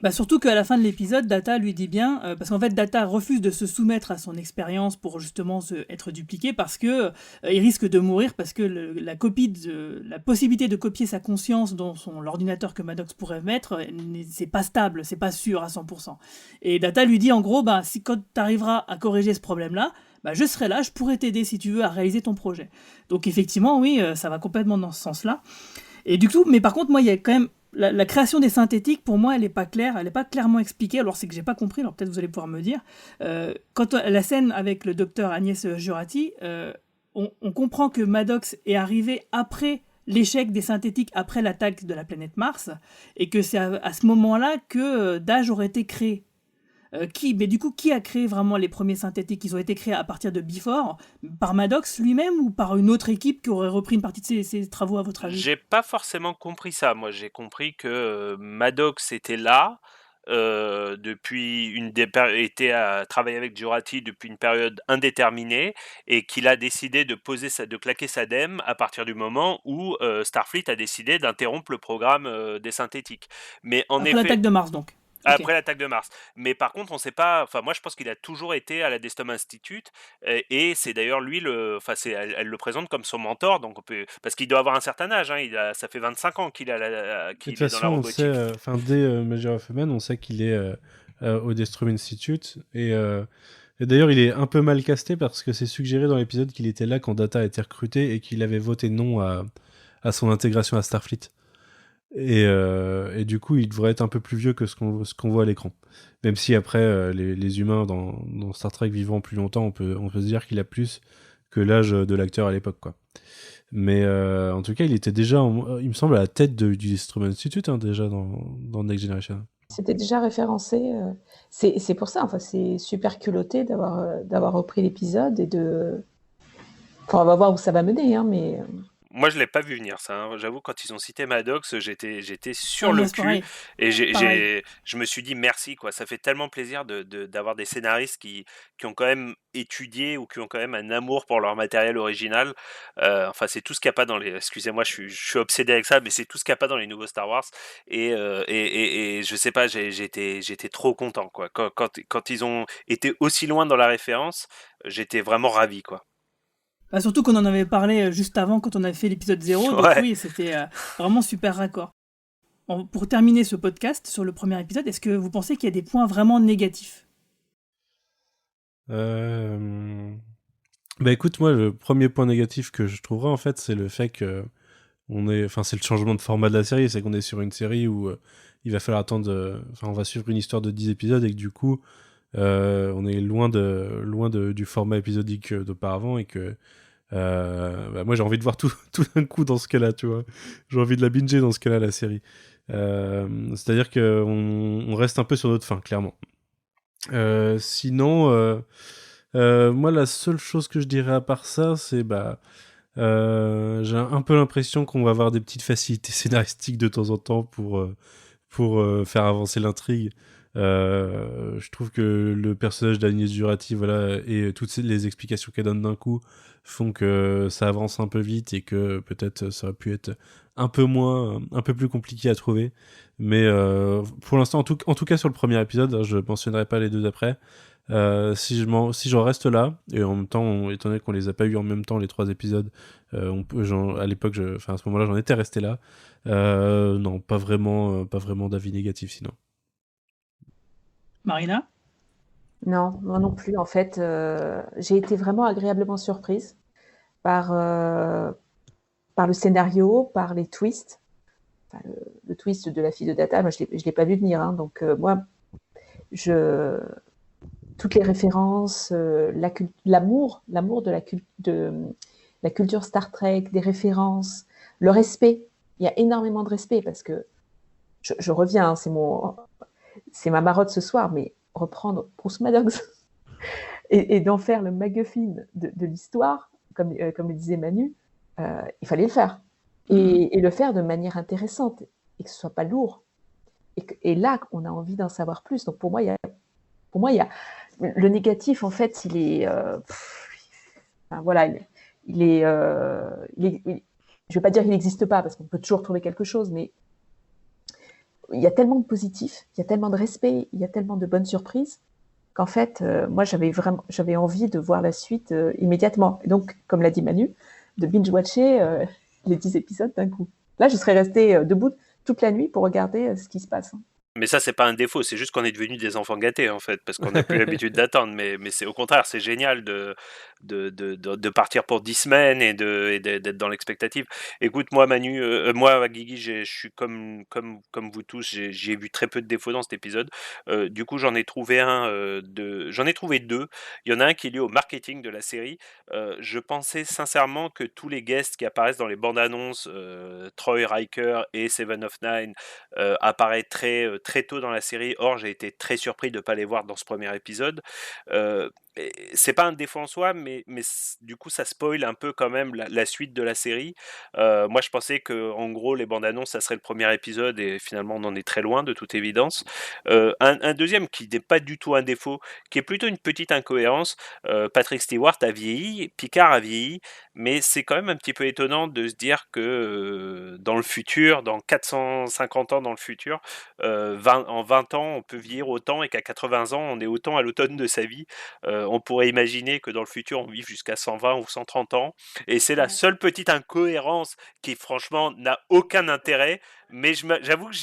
Speaker 1: Bah surtout qu'à la fin de l'épisode, Data lui dit bien, parce qu'en fait Data refuse de se soumettre à son expérience pour justement être dupliqué, parce que il risque de mourir, parce que la possibilité de copier sa conscience dans l'ordinateur que Maddox pourrait mettre, c'est pas stable, c'est pas sûr à 100%. Et Data lui dit en gros, si quand tu arriveras à corriger ce problème-là, je serai là, je pourrai t'aider si tu veux à réaliser ton projet. Donc effectivement, oui, ça va complètement dans ce sens-là. Et du coup, mais par contre, moi, il y a quand même la création des synthétiques, pour moi, elle n'est pas claire, elle n'est pas clairement expliquée, alors c'est que j'ai pas compris, alors peut-être vous allez pouvoir me dire. Quand la scène avec le docteur Agnès Jurati, on comprend que Maddox est arrivé après l'échec des synthétiques, après l'attaque de la planète Mars, et que c'est à ce moment-là que Dage aurait été créé. Mais du coup, qui a créé vraiment les premiers synthétiques? Ils ont été créés à partir de Before, par Maddox lui-même ou par une autre équipe qui aurait repris une partie de ses travaux, à votre avis?
Speaker 3: J'ai pas forcément compris ça. Moi, j'ai compris que Maddox était là depuis était à travailler avec Jurati depuis une période indéterminée, et qu'il a décidé de claquer sa dème à partir du moment où Starfleet a décidé d'interrompre le programme des synthétiques. Mais en
Speaker 1: Après l'attaque de Mars, donc.
Speaker 3: Après l'attaque de Mars. Mais par contre, on sait pas. Enfin, moi, je pense qu'il a toujours été à la Destom Institute, et c'est d'ailleurs lui elle le présente comme son mentor. Donc parce qu'il doit avoir un certain âge. Ça fait 25 ans qu'il est
Speaker 2: De toute
Speaker 3: est dans la
Speaker 2: façon, on
Speaker 3: robotique.
Speaker 2: sait, dès Measure of a Man, on sait qu'il est au Destrom Institute. Et d'ailleurs, il est un peu mal casté parce que c'est suggéré dans l'épisode qu'il était là quand Data a été recruté et qu'il avait voté non à son intégration à Starfleet. Et du coup, il devrait être un peu plus vieux que ce qu'on voit à l'écran. Même si après, les humains dans Star Trek vivant plus longtemps, on peut se dire qu'il a plus que l'âge de l'acteur à l'époque, quoi. Mais en tout cas, il était déjà, il me semble, à la tête du Strom Institute, déjà dans Next Generation.
Speaker 7: C'était déjà référencé. C'est pour ça, c'est super culotté d'avoir repris l'épisode et de... Enfin, on va voir où ça va mener, mais...
Speaker 3: Moi, je l'ai pas vu venir, ça. J'avoue, quand ils ont cité Maddox, j'étais sur le cul, et je me suis dit merci, quoi. Ça fait tellement plaisir d'avoir des scénaristes qui ont quand même étudié ou qui ont quand même un amour pour leur matériel original. C'est tout ce qu'il n'y a pas dans les. Excusez-moi, je suis obsédé avec ça, mais c'est tout ce qu'il n'y a pas dans les nouveaux Star Wars. Et je sais pas, j'étais trop content, quoi. Quand ils ont été aussi loin dans la référence, j'étais vraiment ravi, quoi.
Speaker 1: Surtout qu'on en avait parlé juste avant quand on avait fait l'épisode 0, donc oui, c'était vraiment super raccord. Pour terminer ce podcast sur le premier épisode, est-ce que vous pensez qu'il y a des points vraiment négatifs?
Speaker 2: Écoute, moi, le premier point négatif que je trouverais, en fait, c'est le fait que c'est le changement de format de la série, c'est qu'on est sur une série où il va falloir attendre, on va suivre une histoire de 10 épisodes, et que du coup, on est loin du format épisodique d'auparavant, et que moi j'ai envie de voir tout d'un coup dans ce cas-là, tu vois. J'ai envie de la binger dans ce cas-là, la série. C'est-à-dire qu'on reste un peu sur notre faim, clairement. Sinon, moi la seule chose que je dirais à part ça, c'est j'ai un peu l'impression qu'on va avoir des petites facilités scénaristiques de temps en temps pour faire avancer l'intrigue. Je trouve que le personnage d'Agnès Jurati, et toutes les explications qu'elle donne d'un coup font que ça avance un peu vite, et que peut-être ça aurait pu être un peu plus compliqué à trouver. Mais pour l'instant, en tout cas sur le premier épisode, je mentionnerai pas les deux d'après. Si j'en reste là, et en même temps, étant donné qu'on les a pas eu en même temps les 3 épisodes, à l'époque, à ce moment-là, j'en étais resté là. Non, pas vraiment d'avis négatif sinon.
Speaker 1: Marina?
Speaker 7: Non, moi non plus. En fait, j'ai été vraiment agréablement surprise par le scénario, par les twists, le twist de la fille de Data, moi, je l'ai pas vu venir. Hein, donc, moi, toutes les références, l'amour de la culture Star Trek, des références, le respect. Il y a énormément de respect parce que je reviens, hein, c'est ma marotte ce soir, mais reprendre Bruce Maddox et d'en faire le MacGuffin de l'histoire, comme le disait Manu, il fallait le faire. Et le faire de manière intéressante et que ce soit pas lourd. Et là, on a envie d'en savoir plus. Donc pour moi, il y a le négatif, en fait, il est, voilà, il est, je vais pas dire qu'il n'existe pas parce qu'on peut toujours trouver quelque chose, mais il y a tellement de positifs, il y a tellement de respect, il y a tellement de bonnes surprises qu'en fait, moi, j'avais envie de voir la suite immédiatement. Et donc, comme l'a dit Manu, de binge-watcher les 10 épisodes d'un coup. Là, je serais restée debout toute la nuit pour regarder ce qui se passe.
Speaker 3: Mais ça, c'est pas un défaut, c'est juste qu'on est devenus des enfants gâtés, en fait, parce qu'on n'a plus l'habitude d'attendre. Mais c'est au contraire, c'est génial de partir pour 10 semaines et d'être dans l'expectative. Écoute, moi, Manu, moi, Guigui, je suis comme vous tous, j'ai vu très peu de défauts dans cet épisode. Du coup, j'en ai trouvé deux. Il y en a un qui est lié au marketing de la série. Je pensais sincèrement que tous les guests qui apparaissent dans les bandes annonces, Troy Riker et Seven of Nine, apparaîtraient très tôt dans la série. Or, j'ai été très surpris de ne pas les voir dans ce premier épisode. C'est pas un défaut en soi, mais du coup, ça spoil un peu quand même la suite de la série. Moi, je pensais que, en gros, les bandes annonces, ça serait le premier épisode, et finalement, on en est très loin, de toute évidence. Un deuxième qui n'est pas du tout un défaut, qui est plutôt une petite incohérence. Patrick Stewart a vieilli, Picard a vieilli, mais c'est quand même un petit peu étonnant de se dire que dans le futur, dans 450 ans dans le futur, en 20 ans, on peut vieillir autant, et qu'à 80 ans, on est autant à l'automne de sa vie. On pourrait imaginer que dans le futur, on vive jusqu'à 120 ou 130 ans. Et c'est la seule petite incohérence qui, franchement, n'a aucun intérêt. Mais j'avoue que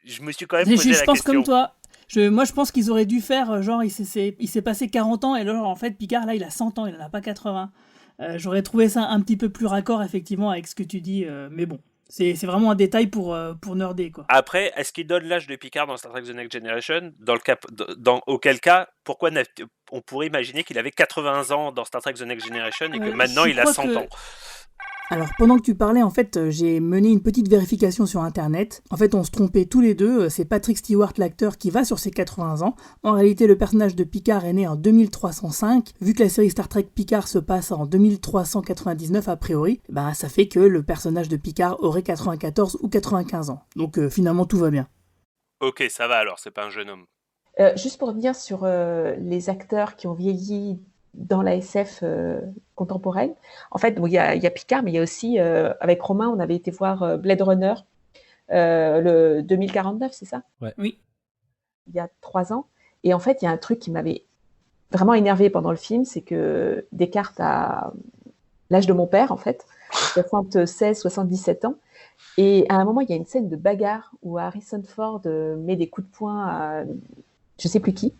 Speaker 3: je me suis quand même posé la question.
Speaker 1: Je pense comme toi. Moi, je pense qu'ils auraient dû faire, genre, il s'est passé 40 ans, et là, en fait, Picard, là, il a 100 ans, il n'en a pas 80. J'aurais trouvé ça un petit peu plus raccord, effectivement, avec ce que tu dis, mais bon. C'est vraiment un détail pour nerder, quoi.
Speaker 3: Après, est-ce qu'il donne l'âge de Picard dans Star Trek The Next Generation ? Auquel cas, pourquoi on pourrait imaginer qu'il avait 80 ans dans Star Trek The Next Generation et que maintenant il a 100 ans ?
Speaker 1: Alors, pendant que tu parlais, en fait, j'ai mené une petite vérification sur Internet. En fait, on se trompait tous les deux. C'est Patrick Stewart, l'acteur, qui va sur ses 80 ans. En réalité, le personnage de Picard est né en 2305. Vu que la série Star Trek Picard se passe en 2399 a priori, ça fait que le personnage de Picard aurait 94 ou 95 ans. Donc, finalement, tout va bien.
Speaker 3: Ok, ça va alors, c'est pas un jeune homme.
Speaker 7: Juste pour revenir sur les acteurs qui ont vieilli dans la SF contemporaine. En fait, il y a Picard, mais il y a aussi, avec Romain, on avait été voir Blade Runner, le 2049, c'est ça ?
Speaker 2: Ouais.
Speaker 1: Oui.
Speaker 7: Il y a 3 ans. Et en fait, il y a un truc qui m'avait vraiment énervé pendant le film, c'est que Descartes a l'âge de mon père, en fait, 77 ans. Et à un moment, il y a une scène de bagarre où Harrison Ford met des coups de poing à je sais plus qui.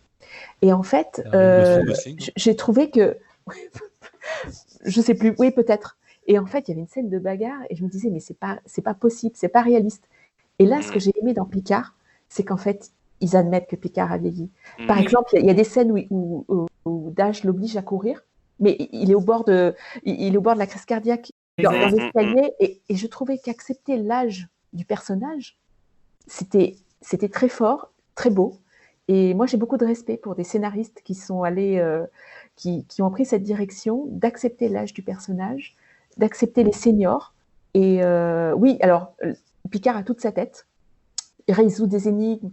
Speaker 7: Et en fait, j'ai trouvé que... je sais plus, oui, peut-être. Et en fait, il y avait une scène de bagarre et je me disais, mais c'est pas possible, c'est pas réaliste. Et là, ce que j'ai aimé dans Picard, c'est qu'en fait, ils admettent que Picard a vieilli. Par exemple, il y a des scènes où Dash l'oblige à courir, mais il est au bord de la crise cardiaque dans l'escalier. Et je trouvais qu'accepter l'âge du personnage, c'était très fort, très beau. Et moi, j'ai beaucoup de respect pour des scénaristes qui sont allés, qui ont pris cette direction d'accepter l'âge du personnage, d'accepter les seniors. Et oui, alors, Picard a toute sa tête. Il résout des énigmes,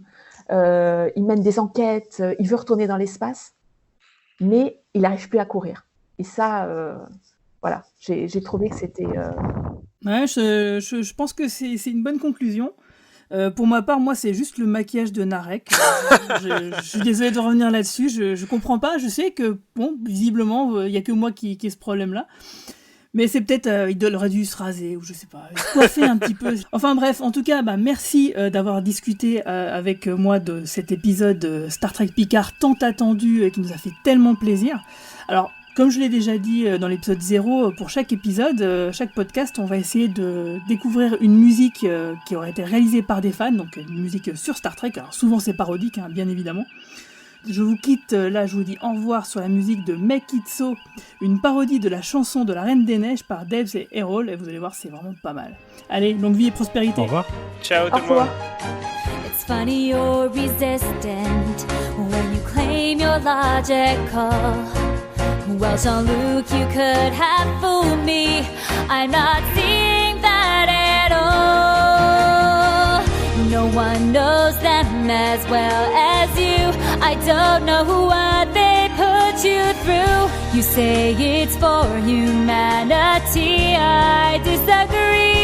Speaker 7: il mène des enquêtes, il veut retourner dans l'espace, mais il n'arrive plus à courir. Et ça, voilà, j'ai trouvé que c'était...
Speaker 1: Ouais, je pense que c'est une bonne conclusion. Pour ma part, moi, c'est juste le maquillage de Narek. Je suis désolé de revenir là-dessus. Je comprends pas. Je sais que, bon, visiblement, il y a que moi qui ai ce problème-là. Mais c'est peut-être, il aurait dû se raser, ou je sais pas, se coiffer un petit peu. Enfin bref, en tout cas, merci d'avoir discuté avec moi de cet épisode Star Trek Picard tant attendu et qui nous a fait tellement plaisir. Alors, Comme je l'ai déjà dit dans l'épisode 0, pour chaque épisode, chaque podcast, on va essayer de découvrir une musique qui aurait été réalisée par des fans, donc une musique sur Star Trek. Alors souvent c'est parodique, hein, bien évidemment. Je vous quitte, là je vous dis au revoir sur la musique de Make It So, une parodie de la chanson de la Reine des Neiges par Debs et Errol, et vous allez voir, c'est vraiment pas mal. Allez, longue vie et prospérité.
Speaker 2: Au revoir.
Speaker 3: Ciao tout le monde.
Speaker 9: It's funny you're resistant when you claim you're logical. Well, Jean-Luc, you could have fooled me. I'm not seeing that at all. No one knows them as well as you. I don't know what they put you through. You say it's for humanity. I disagree.